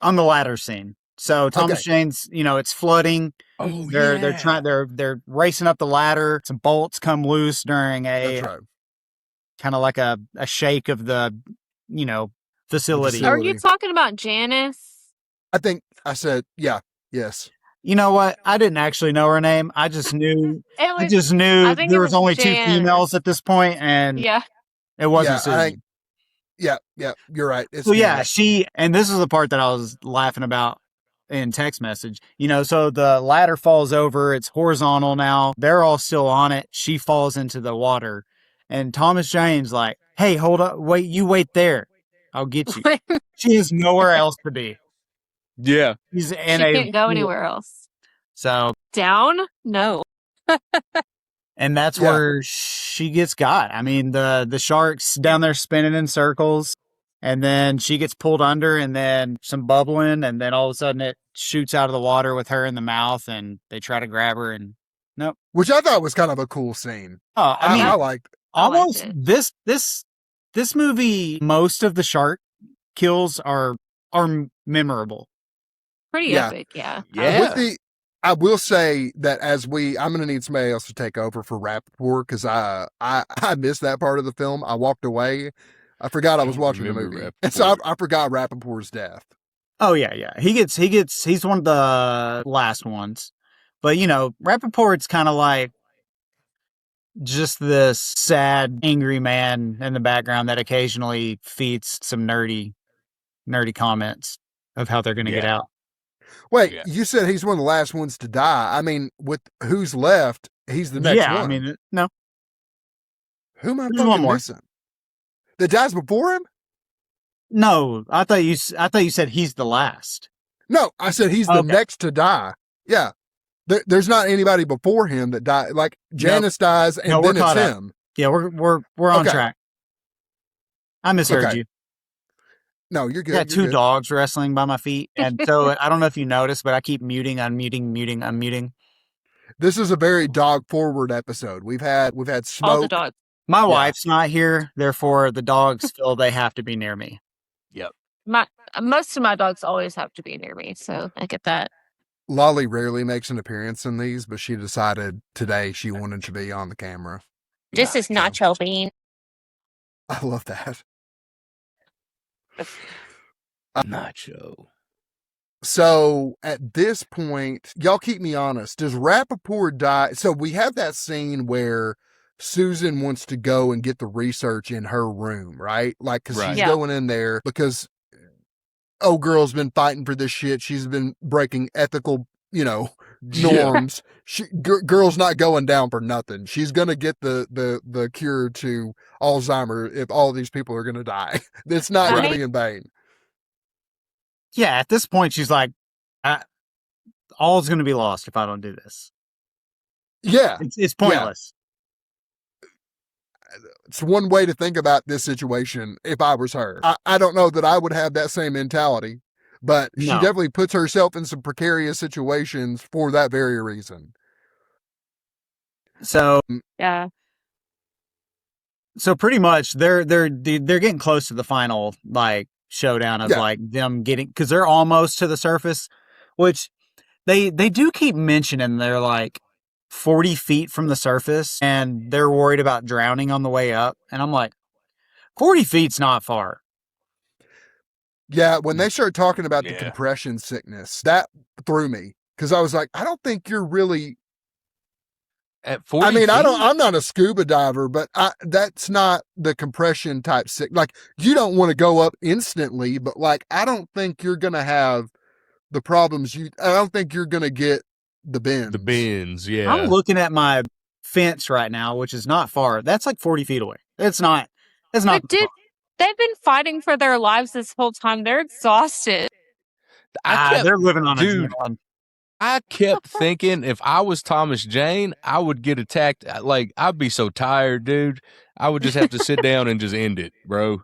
On the ladder scene. So Thomas Jane's, it's flooding. Oh, They're racing up the ladder. Some bolts come loose during That's right. kind of like a shake of the, facility. Are you talking about Janice? I think I said, yes. You know what? I didn't actually know her name. I just knew I think there it was only two Janice. females at this point, and Yeah. it wasn't Yeah, Susan. You're right. It's So yeah, Janice. and this is the part that I was laughing about in text message. So the ladder falls over, it's horizontal now. They're all still on it. She falls into the water. And Thomas Jane's like, "Hey, hold up. Wait there. I'll get you." She has nowhere else to be. Yeah. She's She in can't go anywhere else. So Down? No. and that's where she gets got. I mean, the shark's down there spinning in circles, and then she gets pulled under, and then some bubbling, and then all of a sudden it shoots out of the water with her in the mouth, and they try to grab her, and nope. Which I thought was kind of a cool scene. Oh, I mean, I liked almost it. this movie. Most of the shark kills are memorable. Pretty Yeah. epic, yeah. Yeah. I will say that I'm going to need somebody else to take over for Rappaport, because I missed that part of the film. I walked away. I forgot I was watching the remember movie. And so Rappaport. I forgot Rappaport's death. Oh yeah. He's one of the last ones. But Rappaport's kind of like just this sad, angry man in the background that occasionally feeds some nerdy comments of how they're going to get out. Wait, you said he's one of the last ones to die. I mean, with who's left, he's the next one. I mean, no. Who am I There's one fucking more. missing? The dies before him? No, I thought you said he's the last. No, I said he's the next to die. Yeah. There's not anybody before him that died. Like, Janice dies, and then it's him. Yeah, we're on track. I misheard you. No, you're good. I got two dogs wrestling by my feet, and so I don't know if you noticed, but I keep muting, unmuting, muting, unmuting. This is a very dog forward episode. We've had All the Smoke. dogs. My Yeah. wife's not here, therefore the dogs feel they have to be near me. Most of my dogs always have to be near me, so I get that. Lolly rarely makes an appearance in these, but she decided today she wanted to be on the camera. This is Nacho Bean. I love that. Nacho. So at this point, y'all keep me honest. Does Rappaport die? So we have that scene where Susan wants to go and get the research in her room, right? Like, because Right. she's Yeah. going in there because oh, girl's been fighting for this shit. She's been breaking ethical, norms. Girl's not going down for nothing. She's gonna get the cure to Alzheimer if all these people are gonna die. It's not I gonna mean- be in vain. Yeah, at this point, she's like, all's going to be lost if I don't do this. Yeah, It's pointless. it's one way to think about this situation if I was her. I don't know that I would have that same mentality, but she No. definitely puts herself in some precarious situations for that very reason. So Yeah. pretty much they're getting close to the final like showdown of Yeah. like them getting, because they're almost to the surface, which they do keep mentioning they're like 40 feet from the surface and they're worried about drowning on the way up. And I'm like, 40 feet's not far. Yeah, when they started talking about the Yeah. compression sickness, that threw me because I was like, I don't think you're really. At 40 I mean, feet? I'm not a scuba diver, but that's not the compression type sick. Like, you don't want to go up instantly, but like, I don't think you're gonna have the problems I don't think you're gonna get the bends. The bins, yeah. I'm looking at my fence right now, which is not far. That's like 40 feet away. It's not. But dude, they've been fighting for their lives this whole time. They're exhausted. They're living on dude, a I kept thinking if I was Thomas Jane, I would get attacked. Like, I'd be so tired, dude. I would just have to sit down and just end it, bro.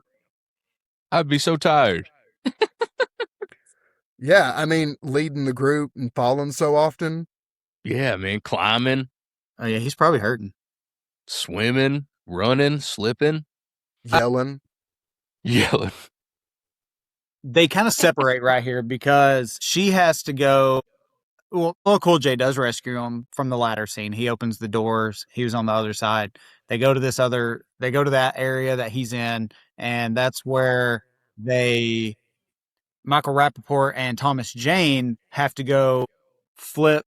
I'd be so tired. Yeah, I mean, leading the group and falling so often. Yeah, man. Climbing, Oh yeah, he's probably hurting. swimming, running, slipping, Yelling. yelling. They kind of separate right here because she has to go. Well, Cool J does rescue him from the ladder scene. He opens the doors. He was on the other side. They go to that area that he's in, and that's where Michael Rappaport and Thomas Jane have to go press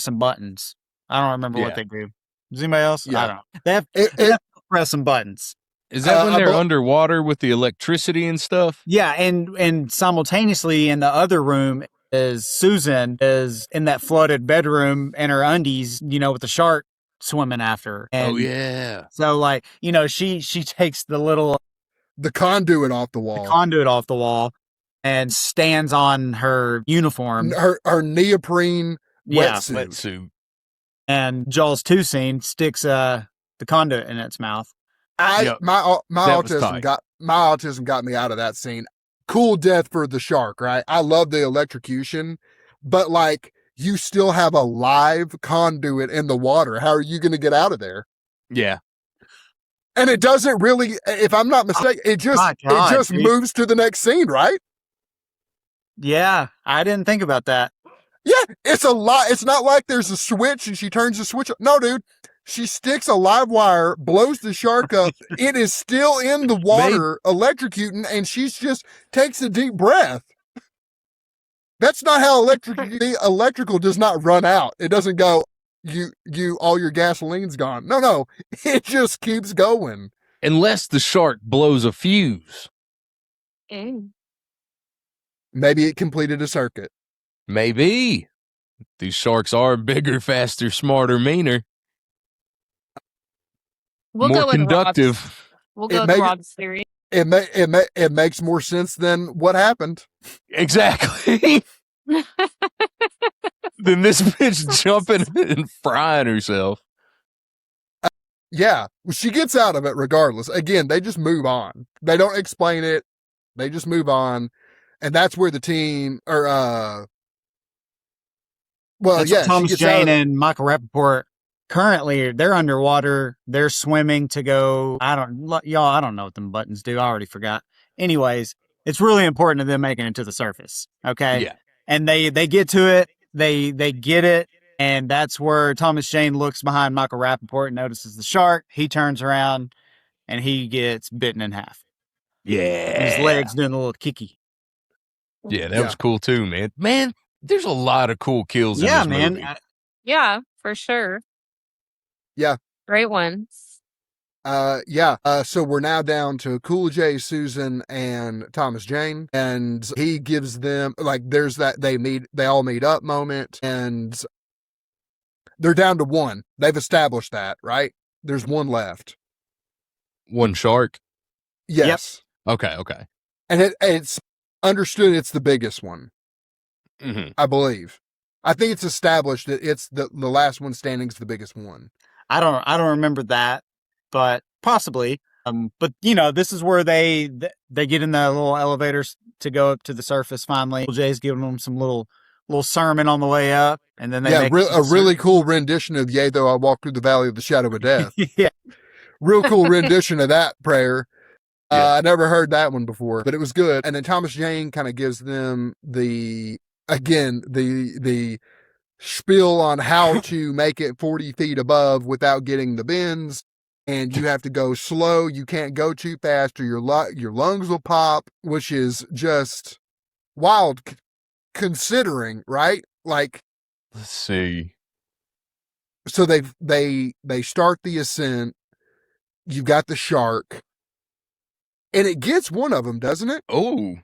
some buttons. I don't remember what Yeah. they do. Does anybody else? Yeah. I don't know. They have It- to press some buttons. Is that when I they're bel- underwater with the electricity and stuff? Yeah, and simultaneously in the other room is Susan is in that flooded bedroom in her undies, with the shark swimming after her. And Oh, yeah. so like, she takes the conduit off the wall. conduit off the wall and stands on her uniform. Her neoprene Yeah, wetsuit. Wetsuit. and Jaws 2 scene sticks the conduit in its mouth. Yep. My That was autism tight. my autism got me out of that scene. Cool death for the shark, right? I love the electrocution, but like, you still have a live conduit in the water. How are you going to get out of there? Yeah. And it doesn't really, if I'm not mistaken, it just my God, it just dude. moves to the next scene, right? Yeah, I didn't think about that. Yeah, it's a lot. It's not like there's a switch and she turns the switch. No, dude. She sticks a live wire, blows the shark up. It is still in the water, electrocuting, and she's just takes a deep breath. That's not how electrical does not run out. It doesn't go, all your gasoline's gone. No. It just keeps going. Unless the shark blows a fuse. Mm. Maybe it completed a circuit. Maybe. These sharks are bigger, faster, smarter, meaner, We'll more go with conductive. Rob's. We'll It go with may- Rob's theory. It makes more sense than what happened. Exactly. Then this bitch jumping and frying herself. Yeah, she gets out of it regardless. Again, they just move on. They don't explain it. They just move on. And that's where the team, or Well, That's what yeah, she Thomas gets out of Jane and Michael Rappaport currently, they're underwater. They're swimming to go. I don't know what them buttons do. I already forgot. Anyways, it's really important to them making it to the surface. Okay. Yeah. And they get to it. They get it. And that's where Thomas Jane looks behind Michael Rappaport and notices the shark. He turns around and he gets bitten in half. And his Yeah. legs doing a little kicky. Yeah, that Yeah. was cool too, man. Man, there's a lot of cool kills in Yeah, this man. movie. Yeah, for sure. Yeah. Great ones. So we're now down to Cool J, Susan, and Thomas Jane, and he gives them there's that they all meet up moment, and they're down to one. They've established that, right? There's one left. One shark. Yes. Okay. And it's understood it's the biggest one, Mm-hmm. I believe. I think it's established that it's the last one standing is the biggest one. I don't remember that, but possibly. But this is where they get in the little elevators to go up to the surface finally. Jay's giving them some little sermon on the way up, and then they make a really cool rendition of "Yea, though I walk through the valley of the shadow of death." yeah. Real cool rendition of that prayer. Yeah. I never heard that one before, but it was good. And then Thomas Jane kind of gives them the spiel on how to make it 40 feet above without getting the bends. And you have to go slow. You can't go too fast or your lungs will pop, which is just wild considering, right? Like, Let's see. so they start the ascent. You've got the shark. And it gets one of them, doesn't it? Oh.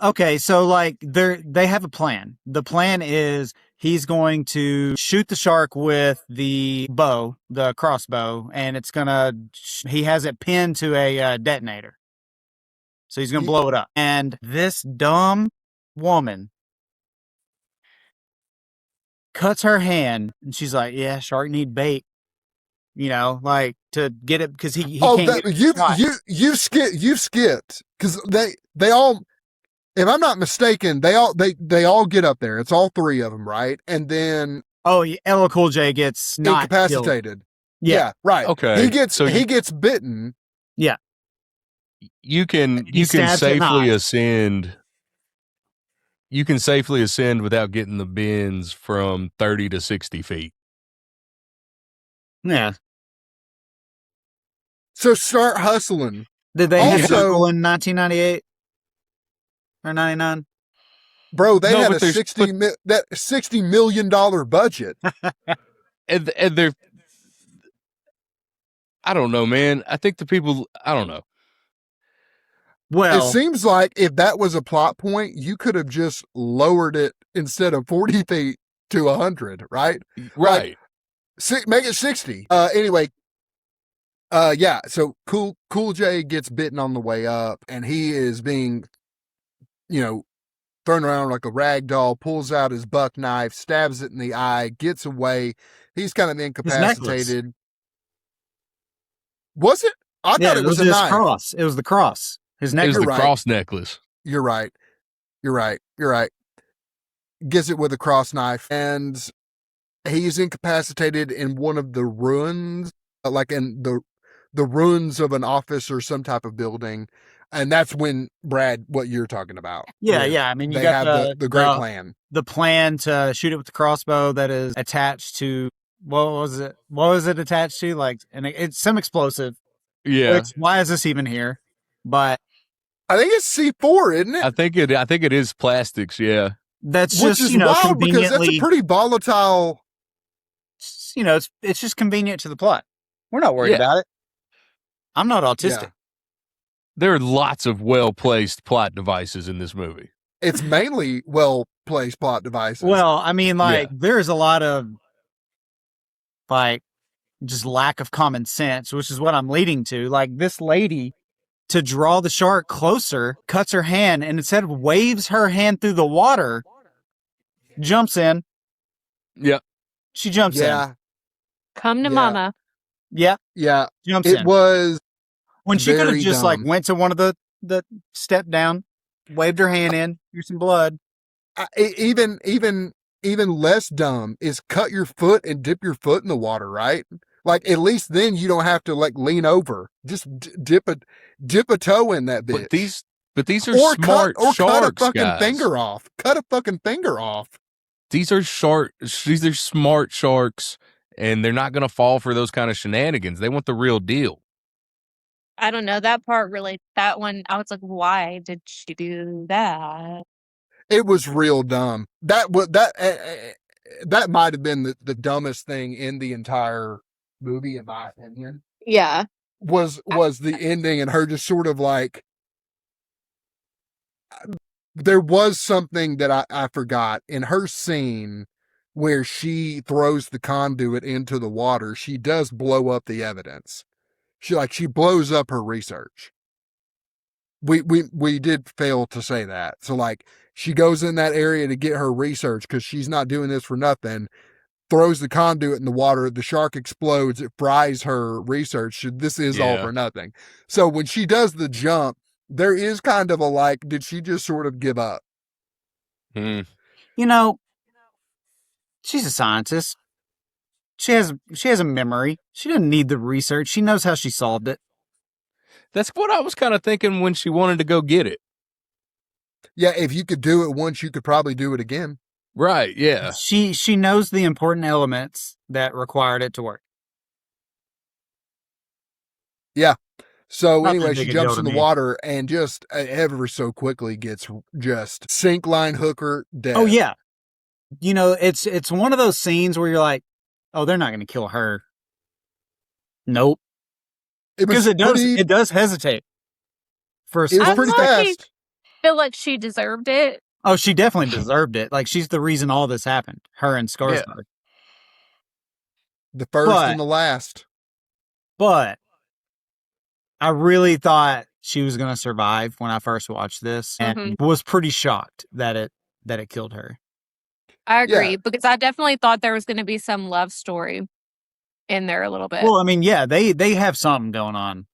Okay, so they have a plan. The plan is he's going to shoot the shark with the bow, the crossbow, and he has it pinned to a detonator. So he's going to blow it up. And this dumb woman cuts her hand, and she's like, "Yeah, shark need bait." To get it because he can't. You've skipped because they all. If I'm not mistaken, they all get up there. It's all three of them, right? And then LL Cool J gets not incapacitated. Killed. Yeah, right. Okay. He gets bitten. Yeah. You can safely ascend. You can safely ascend without getting the bends from 30 to 60 feet. Yeah. So start hustling. Did they have Hustle in 1998 or 99? Bro, they had a $60 million budget. and they're, I don't know, man. I think the people, I don't know. Well, it seems like if that was a plot point, you could have just lowered it instead of 40 feet to 100, right? Right. Make it 60. Anyway, so Cool J gets bitten on the way up, and he is being, thrown around like a rag doll, pulls out his buck knife, stabs it in the eye, gets away. He's kind of incapacitated. Was it? I thought it was a knife. Cross. It was the cross. His necklace. It was the cross necklace. You're right. Gets it with a cross knife, and he's incapacitated in one of the ruins, like in the ruins of an office or some type of building. And that's when, Brad, what you're talking about. Yeah. I mean, you got the great plan. The plan to shoot it with the crossbow that is attached to, what was it? What was it attached to? And it's some explosive. Yeah. Why is this even here? But I think it's C4, isn't it? I think it is plastics. Yeah. That's which just, is wild because that's a pretty volatile. It's just convenient to the plot. We're not worried about it. I'm not autistic. Yeah. There are lots of well-placed plot devices in this movie. It's mainly well-placed plot devices. Well, I mean, there's a lot of, just lack of common sense, which is what I'm leading to. This lady, to draw the shark closer, cuts her hand, and instead of waves her hand through the water, jumps in. Yeah. She jumps in. Come to mama. Yeah. Yeah. Jumps in. It was when she could have just dumb. Went to one of the step down, waved her hand in, here's some blood. Even even less dumb is cut your foot and dip your foot in the water, right? Like at least then you don't have to like lean over. Just dip a toe in that bitch. But these are Or smart cut a sharks, fucking guys. finger off. Cut a fucking finger off. These are smart sharks, and they're not going to fall for those kind of shenanigans. They want the real deal. I don't know that part really. That one, I was like, why did she do that? It was real dumb. That might have been the dumbest thing in the entire movie, in my opinion. Yeah. Was the ending and her just sort of like, there was something that I forgot in her scene where she throws the conduit into the water. She does blow up the evidence. She blows up her research. We did fail to say that. So like she goes in that area to get her research because she's not doing this for nothing. Throws the conduit in the water. The shark explodes. It fries her research. This is all for nothing. So when she does the jump, there is kind of a like, did she just sort of give up? You know, she's a scientist. She has a memory. She doesn't need the research. She knows how she solved it. That's what I was kind of thinking when she wanted to go get it. Yeah, if you could do it once, you could probably do it again. Right, yeah. She knows the important elements that required it to work. Yeah. So Not anyway, that she big a jumps deal in to the me. water and just ever so quickly gets just sink, line, hooker, dead. Oh yeah. You know, it's one of those scenes where you're like, oh, they're not going to kill her. Nope. Because it does hesitate. For a It was split pretty second. fast. Feel like she deserved it. Oh, she definitely deserved it. Like she's the reason all this happened. Her and Skarsgård. The first and the last. But I really thought she was going to survive when I first watched this, and was pretty shocked that it killed her. I agree, because I definitely thought there was going to be some love story in there a little bit. Well, I mean, yeah, they have something going on.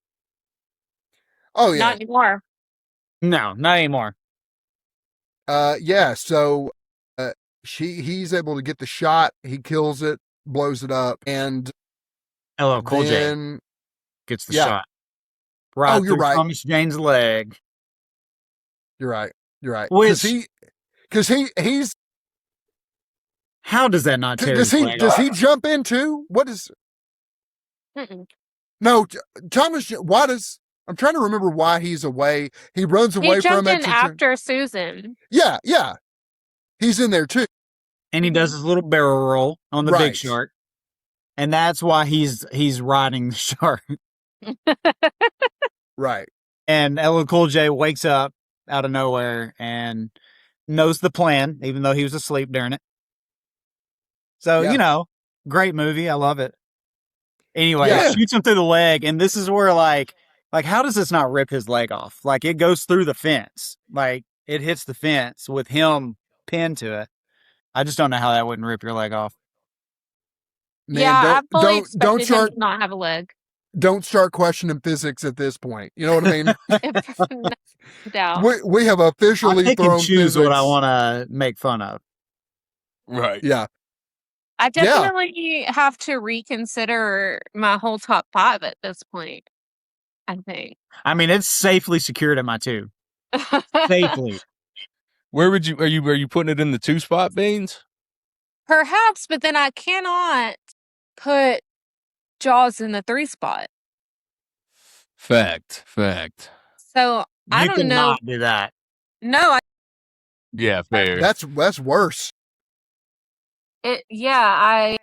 Oh yeah. Not anymore. No, not anymore. Yeah. So, he's able to get the shot. He kills it, blows it up, and LL Cool J gets the shot. Right you're through right. Thomas Jane's leg. You're right. Which because he's. How does that not tear his leg does off? he jump in too? What is? No, Thomas. Why does? I'm trying to remember why he's away. He runs away He from jumped it in after Susan. Yeah. He's in there too. And he does his little barrel roll on the big Right. shark. And that's why he's riding the shark. Right. And LL Cool J wakes up out of nowhere and knows the plan, even though he was asleep during it. So, you know, great movie. I love it. Anyway, it shoots him through the leg. And this is where like, how does this not rip his leg off? Like, it goes through the fence. Like, it hits the fence with him pinned to it. I just don't know how that wouldn't rip your leg off. Man, I fully don't expected start him to not have a leg. Don't start questioning physics at this point. You know what I mean? No doubt. We have officially I pick thrown and choose physics. what I want to make fun of. Right. Yeah. I definitely have to reconsider my whole top 5 at this point, I think. I mean, it's safely secured at my 2. Safely. Where would are you putting it in the 2-spot, Beans? Perhaps, but then I cannot put Jaws in the 3 spot. Fact. So I don't know. You cannot do that. No, Yeah, fair. That's worse. I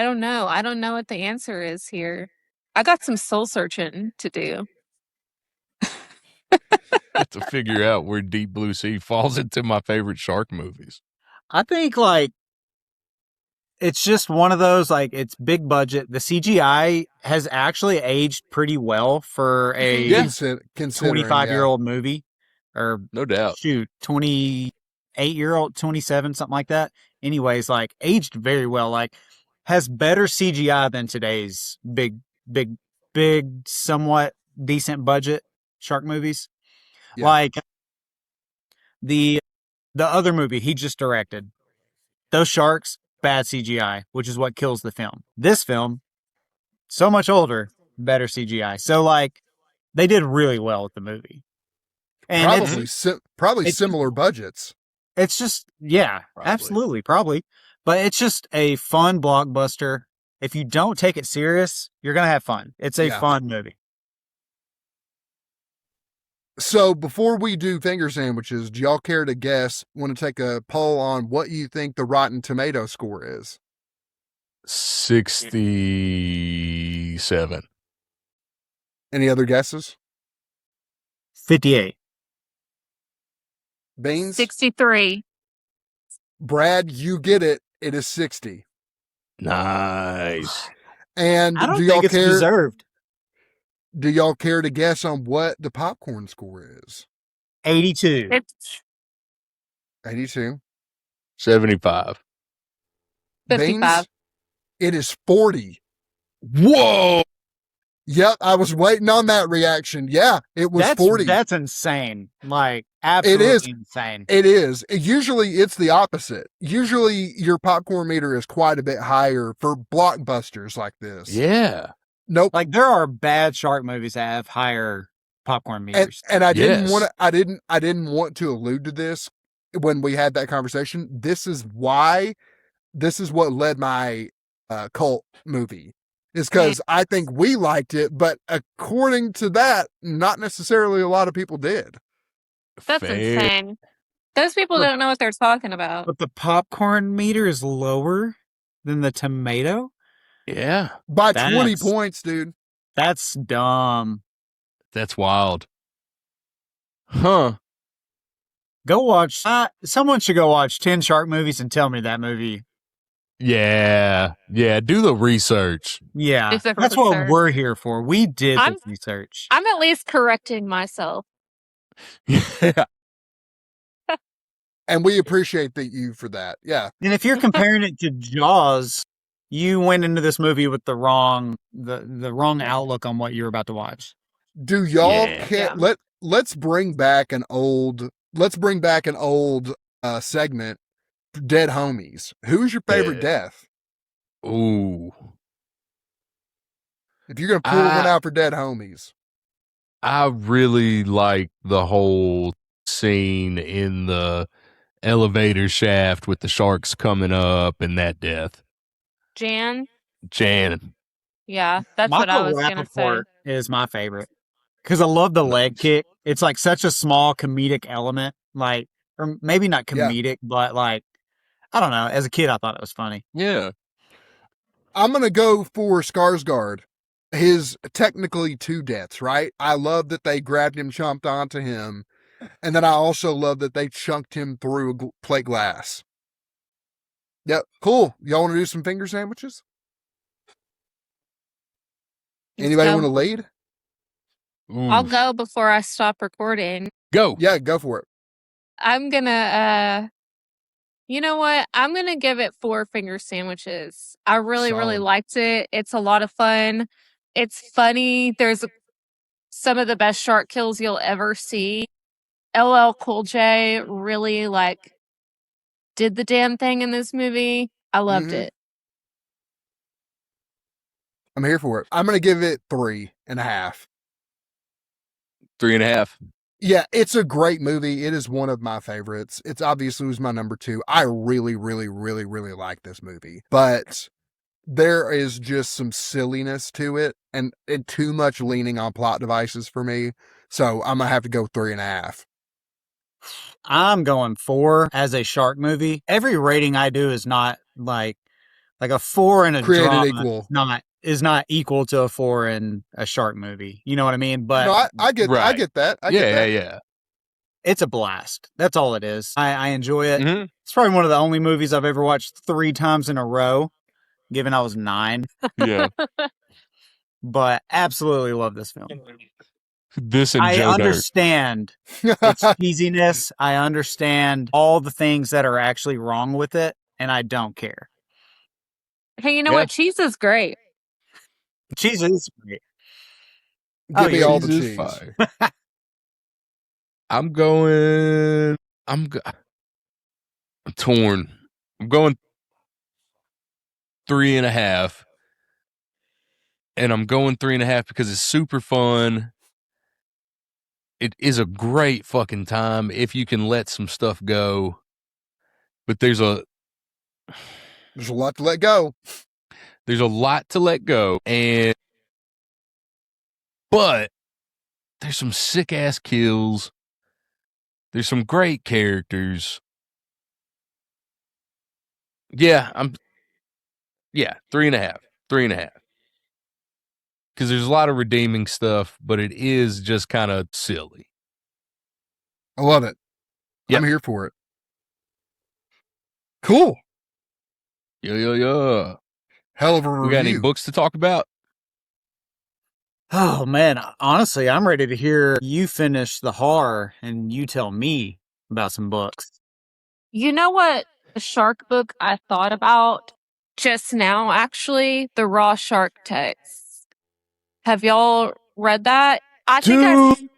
don't know. I don't know what the answer is here. I got some soul searching to do. Have to figure out where Deep Blue Sea falls into my favorite shark movies. I think like it's just one of those, like, it's big budget. The CGI has actually aged pretty well for a 25-year-old movie. Or no doubt. Shoot, 28-year-old, 27, something like that. Anyways, like, aged very well. Like, has better CGI than today's big, somewhat decent budget shark movies. Yeah. Like, the The other movie he just directed, those sharks, bad CGI, which is what kills the film. This film, so much older, better CGI. So like, they did really well with the movie. And Probably it's similar budgets. it's just, yeah, Probably. absolutely, probably. But it's just a fun blockbuster. If you don't take it serious, you're going to have fun. It's a fun movie. So before we do finger sandwiches, do y'all care to guess, want to take a poll on what you think the Rotten Tomato score is? 67. Any other guesses? 58. Beans? 63. Brad, you get it. It is 60. Nice. And I don't do y'all think it's care? deserved. Do y'all care to guess on what the popcorn score is? 82. It's 82. 75. 55. Beans? It is 40. Whoa. Yep, I was waiting on that reaction. Yeah, it was 40. That's insane. Like, absolutely insane. It is. Usually it's the opposite. Usually your popcorn meter is quite a bit higher for blockbusters like this. Yeah. Nope. Like, there are bad shark movies that have higher popcorn meters. And I didn't Yes. want to I didn't want to allude to this when we had that conversation. This is what led my cult movie. Is because I think we liked it, but according to that, not necessarily a lot of people did. That's Fair. insane. Those people don't know what they're talking about. But the popcorn meter is lower than the tomato? Yeah. By 20 That's- points, dude. That's dumb. That's wild. Huh. Go watch. Someone should go watch 10 shark movies and tell me that movie. Yeah. Yeah. Do the research. Yeah. It's a That's what research. we're here for. We did I'm- the research. I'm at least correcting myself. Yeah. And we appreciate you for that. Yeah. And if you're comparing it to Jaws, you went into this movie with the wrong outlook on what you're about to watch. Do y'all Yeah. care? Yeah. Let's bring back an old segment, Dead Homies. Who's your favorite death? Ooh. If you're gonna pull one out for Dead Homies. I really like the whole scene in the elevator shaft with the sharks coming up and that death. Jan? Yeah. That's what I Michael was going to say. Rappaport is my favorite because I love the leg kick. It's like such a small comedic element, like, or maybe not comedic, but like, I don't know. As a kid, I thought it was funny. Yeah. I'm gonna go for Skarsgård. His technically 2 deaths, right? I love that they grabbed him, chomped onto him, and then I also love that they chunked him through plate glass. Yep, cool. Y'all want to do some finger sandwiches? Anybody go. want to lead? I'll Oof. go before I stop recording. Go. Yeah, go for it. I'm going to, you know what? I'm going to give it 4 finger sandwiches. I really, really Solid. liked it. It's a lot of fun. It's funny. There's some of the best shark kills you'll ever see. LL Cool J really did the damn thing in this movie. I loved Mhm. it. I'm here for it. I'm gonna give it 3.5. 3.5. Yeah, it's a great movie. It is one of my favorites. It's obviously was my number 2. I really, really, really, really like this movie, but there is just some silliness to it and too much leaning on plot devices for me. So I'm gonna have to go 3.5. I'm going 4 as a shark movie. Every rating I do is not like a 4 in a Created drama equal. is not equal to a 4 in a shark movie. You know what I mean? But No, I get Right. that. I get that. Yeah. it's a blast. That's all it is. I enjoy it. Mhm. It's probably one of the only movies I've ever watched 3 times in a row, given I was 9. Yeah. But absolutely love this film. This and I Joe Dirt. understand its cheesiness. I understand all the things that are actually wrong with it, and I don't care. Hey, you know Yeah. what? Cheese is great. Cheese is great. Give Oh, me yeah, all the Cheese cheese. is fire. I'm going. torn. I'm going 3.5. And I'm going 3.5 because it's super fun. It is a great fucking time if you can let some stuff go. But there's a lot to let go. There's a lot to let go, but there's some sick ass kills. There's some great characters. Yeah, 3.5. 3.5. Because there's a lot of redeeming stuff, but it is just kind of silly. I love it. Yep. I'm here for it. Cool. Yeah. Hell of a review. We got any books to talk about? Oh man, honestly, I'm ready to hear you finish the horror and you tell me about some books. You know what the shark book I thought about just now, actually? The Raw Shark text. Have y'all read that? I think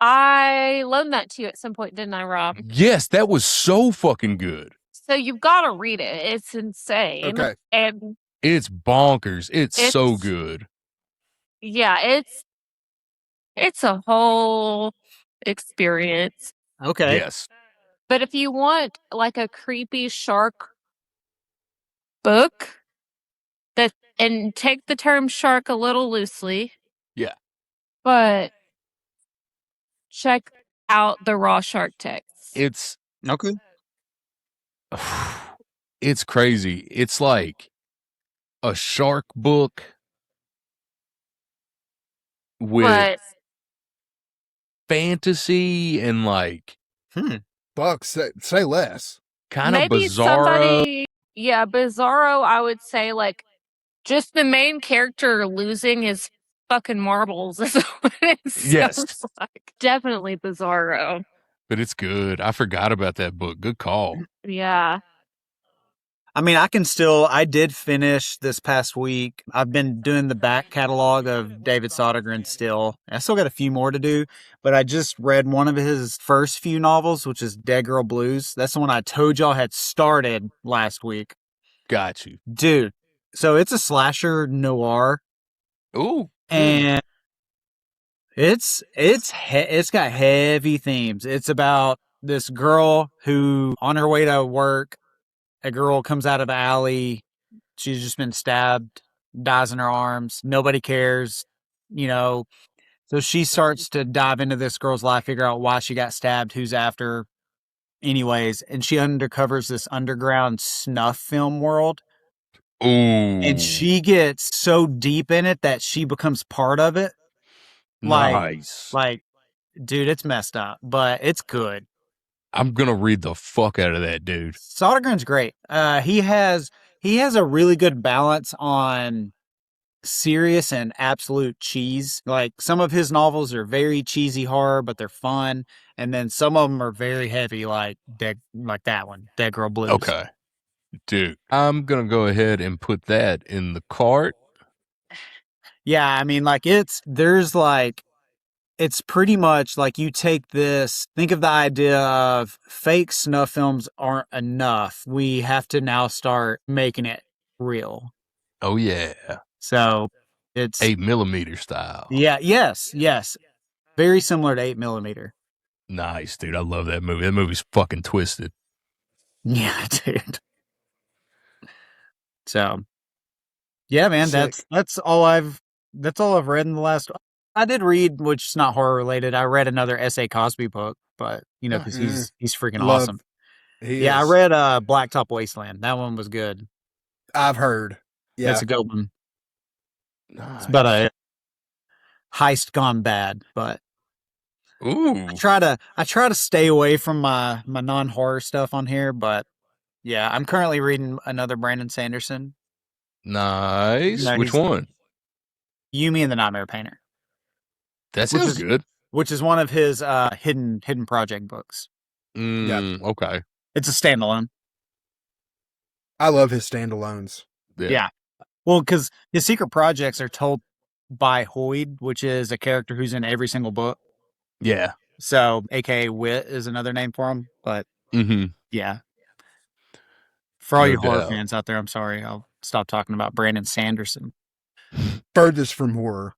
I loaned that to you at some point, didn't I, Rob? Yes, that was so fucking good. So you've got to read it. It's insane. Okay. And it's bonkers. It's so good. Yeah, it's a whole experience. Okay. Yes. But if you want like a creepy shark book and take the term shark a little loosely. Yeah. But check out the Raw Shark text. It's okay. It's crazy. It's like a shark book with fantasy and like Fuck, say less. Kind of bizarro. Bizarro, I would say, like, just the main character losing his fucking marbles is what it sounds like. Definitely bizarro. But it's good. I forgot about that book. Good call. Yeah. I mean, I did finish this past week. I've been doing the back catalog of David Sodergren still. I still got a few more to do, but I just read one of his first few novels, which is Dead Girl Blues. That's the one I told y'all had started last week. Got you. Dude, so it's a slasher noir. Ooh. And it's got heavy themes. It's about this girl who, on her way to work, a girl comes out of the alley. She's just been stabbed, dies in her arms. Nobody cares, So she starts to dive into this girl's life, figure out why she got stabbed, who's after her. Anyways, and she undercovers this underground snuff film world. Ooh. And she gets so deep in it that she becomes part of it. Nice. Like, dude, it's messed up, but it's good. I'm gonna read the fuck out of that, dude. Sodergren's great. He has a really good balance on serious and absolute cheese. Like, some of his novels are very cheesy horror, but they're fun, and then some of them are very heavy, like that one, Dead Girl Blues. Okay, dude, I'm gonna go ahead and put that in the cart. Yeah, I mean, like, it's pretty much like you take this, think of the idea of fake snuff films aren't enough. We have to now start making it real. Oh, yeah. So it's 8mm style. Yeah, yes. Very similar to 8mm. Nice, dude. I love that movie. That movie's fucking twisted. Yeah, dude. So, yeah, man, that's all I've read in the last. I did read, which is not horror related. I read another S.A. Cosby book, but because he's freaking awesome. I read Blacktop Wasteland. That one was good. I've heard. Yeah, it's a good one. Nice. It's about a heist gone bad, but ooh, I try to stay away from my non horror stuff on here. But yeah, I'm currently reading another Brandon Sanderson. Nice. Which one? You, Me, and the Nightmare Painter. That sounds good. Which is one of his hidden project books. Okay. It's a standalone. I love his standalones. Yeah. Well, because his secret projects are told by Hoyd, which is a character who's in every single book. Yeah. So, aka Wit is another name for him. But yeah, For all No you horror doubt. fans out there, I'm sorry. I'll stop talking about Brandon Sanderson. Furthest from horror.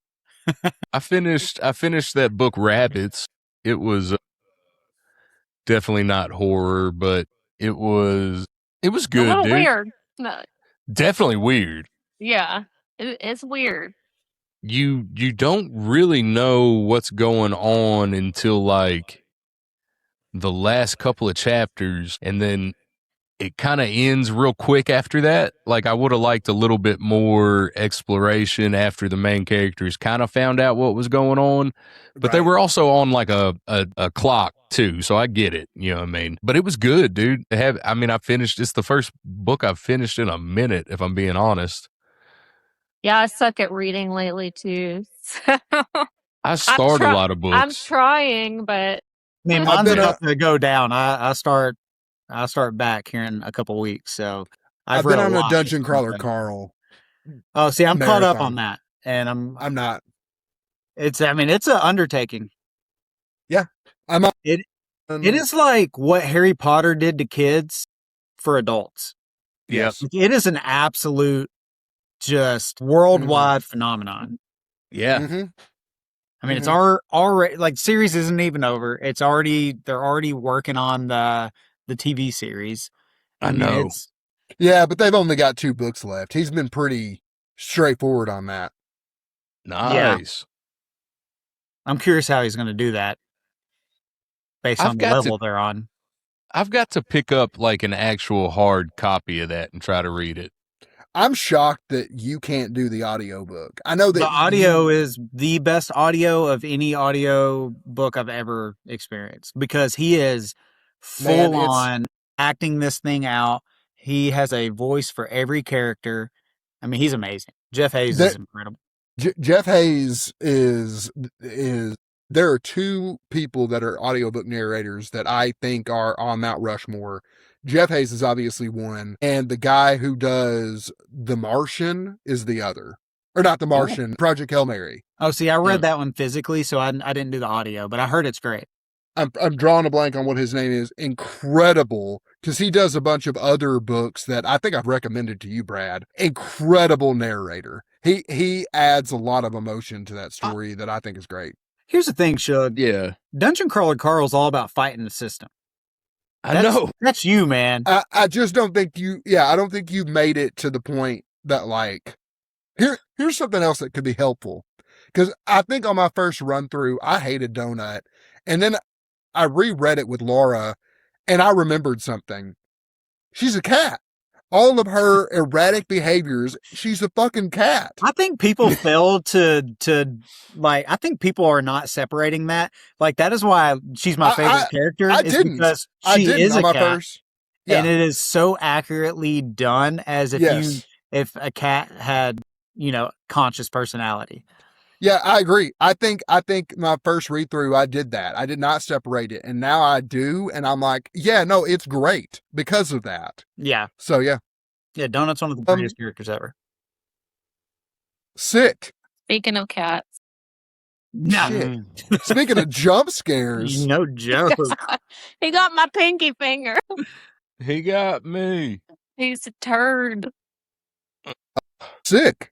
I finished that book Rabbits. It was definitely not horror, but it was A good, little dude. weird. No, Definitely weird. yeah, it's weird. You don't really know what's going on until like the last couple of chapters, and then it kind of ends real quick after that. Like, I would have liked a little bit more exploration after the main characters kind of found out what was going on, but they Right. were also on like a clock too, so I get it, you know what I mean? But it was good, dude. I finished, it's the first book I've finished in a minute, if I'm being honest. Yeah, I suck at reading lately too. So I start a lot of I'm books. trying, but I mean, I've mine's been about to go down. I start back here in a couple weeks, so I've read been on a lot Dungeon this Crawler month. Carl. Oh, see, I'm caught up marathon. on that, and I'm not. it's an undertaking. Yeah, I'm on. It is like what Harry Potter did to kids for adults. Yes. Like, it is an absolute, just worldwide phenomenon. Yeah. Mm-hmm. I mean, it's already, like, series isn't even over. They're already working on the TV series. I know. It's, Yeah, but they've only got 2 books left. He's been pretty straightforward on that. Nice. I'm curious how he's going to do that based on the level they're on. I've got to pick up like an actual hard copy of that and try to read it. I'm shocked that you can't do the audiobook. I know that The audio is the best audio of any audio book I've ever experienced, because he is full on acting this thing out. He has a voice for every character. I mean, he's amazing. Jeff Hayes is incredible. Jeff Hayes is there are 2 people that are audiobook narrators that I think are on Mount Rushmore. Jeff Hayes is obviously one, and the guy who does The Martian is the other. Or not The Martian, Project Hail Mary. Oh, see, I read that one physically, so I didn't do the audio, but I heard it's great. I'm drawing a blank on what his name is. Incredible, because he does a bunch of other books that I think I've recommended to you, Brad. Incredible narrator. He adds a lot of emotion to that story that I think is great. Here's the thing, Shug. Yeah. Dungeon Crawler Carl's all about fighting the system. I know. That's you, man. I just don't think I don't think you've made it to the point that, like, here's something else that could be helpful. Because I think on my first run through, I hated Donut. And then I reread it with Laura, and I remembered something. She's a cat. All of her erratic behaviors, she's a fucking cat. I think people fail to like, I think people are not separating that. Like, that is why she's my favorite character. Because she is a cat. And it is so accurately done, as if a cat had, conscious personality. Yeah, I agree. I think my first read through, I did that. I did not separate it. And now I do. And I'm like, yeah, no, it's great because of that. Yeah. So, yeah. Yeah, Donut's one of the prettiest characters ever. Sick. Speaking of cats. Shit. Speaking of jump scares. No joke. He got my pinky finger. He got me. He's a turd. Sick.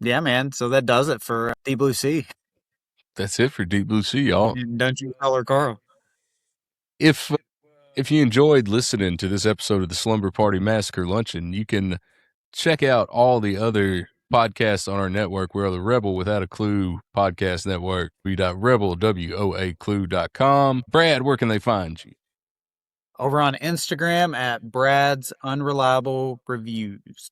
Yeah, man. So that does it for Deep Blue Sea. That's it for Deep Blue Sea, y'all. Dungeon Crawler Carl. If you enjoyed listening to this episode of the Slumber Party Massacre Luncheon, you can check out all the other podcasts on our network. We're the Rebel Without a Clue podcast network. www.woaclue.com. Brad, where can they find you? Over on Instagram at Brad's Unreliable Reviews.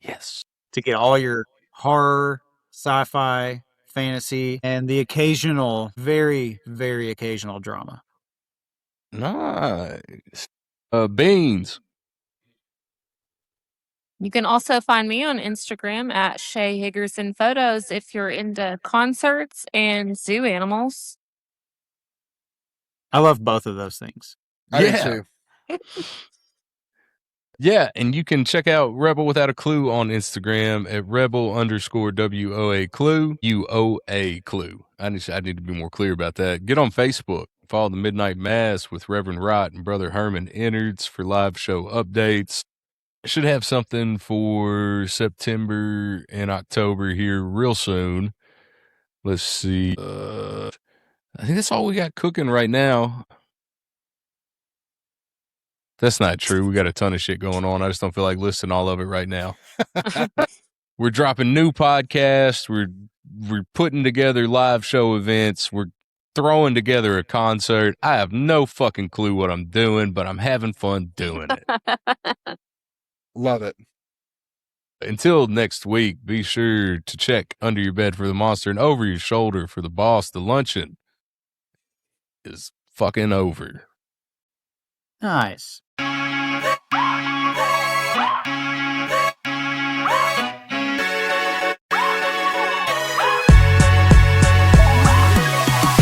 Yes. To get all your horror, sci-fi, fantasy, and the occasional, very, very occasional drama. Nice. Beans. You can also find me on Instagram at Shay Higgerson Photos if you're into concerts and zoo animals. I love both of those things. I do too. Yeah, and you can check out Rebel Without a Clue on Instagram at rebel_WOA Clue. UOA Clue. I need to be more clear about that. Get on Facebook. Follow the Midnight Mass with Reverend Wright and Brother Herman Innards for live show updates. Should have something for September and October here real soon. Let's see. I think that's all we got cooking right now. That's not true. We got a ton of shit going on. I just don't feel like listing all of it right now. We're dropping new podcasts. We're putting together live show events. We're throwing together a concert. I have no fucking clue what I'm doing, but I'm having fun doing it. Love it. Until next week, be sure to check under your bed for the monster and over your shoulder for the boss. The luncheon is fucking over. Nice.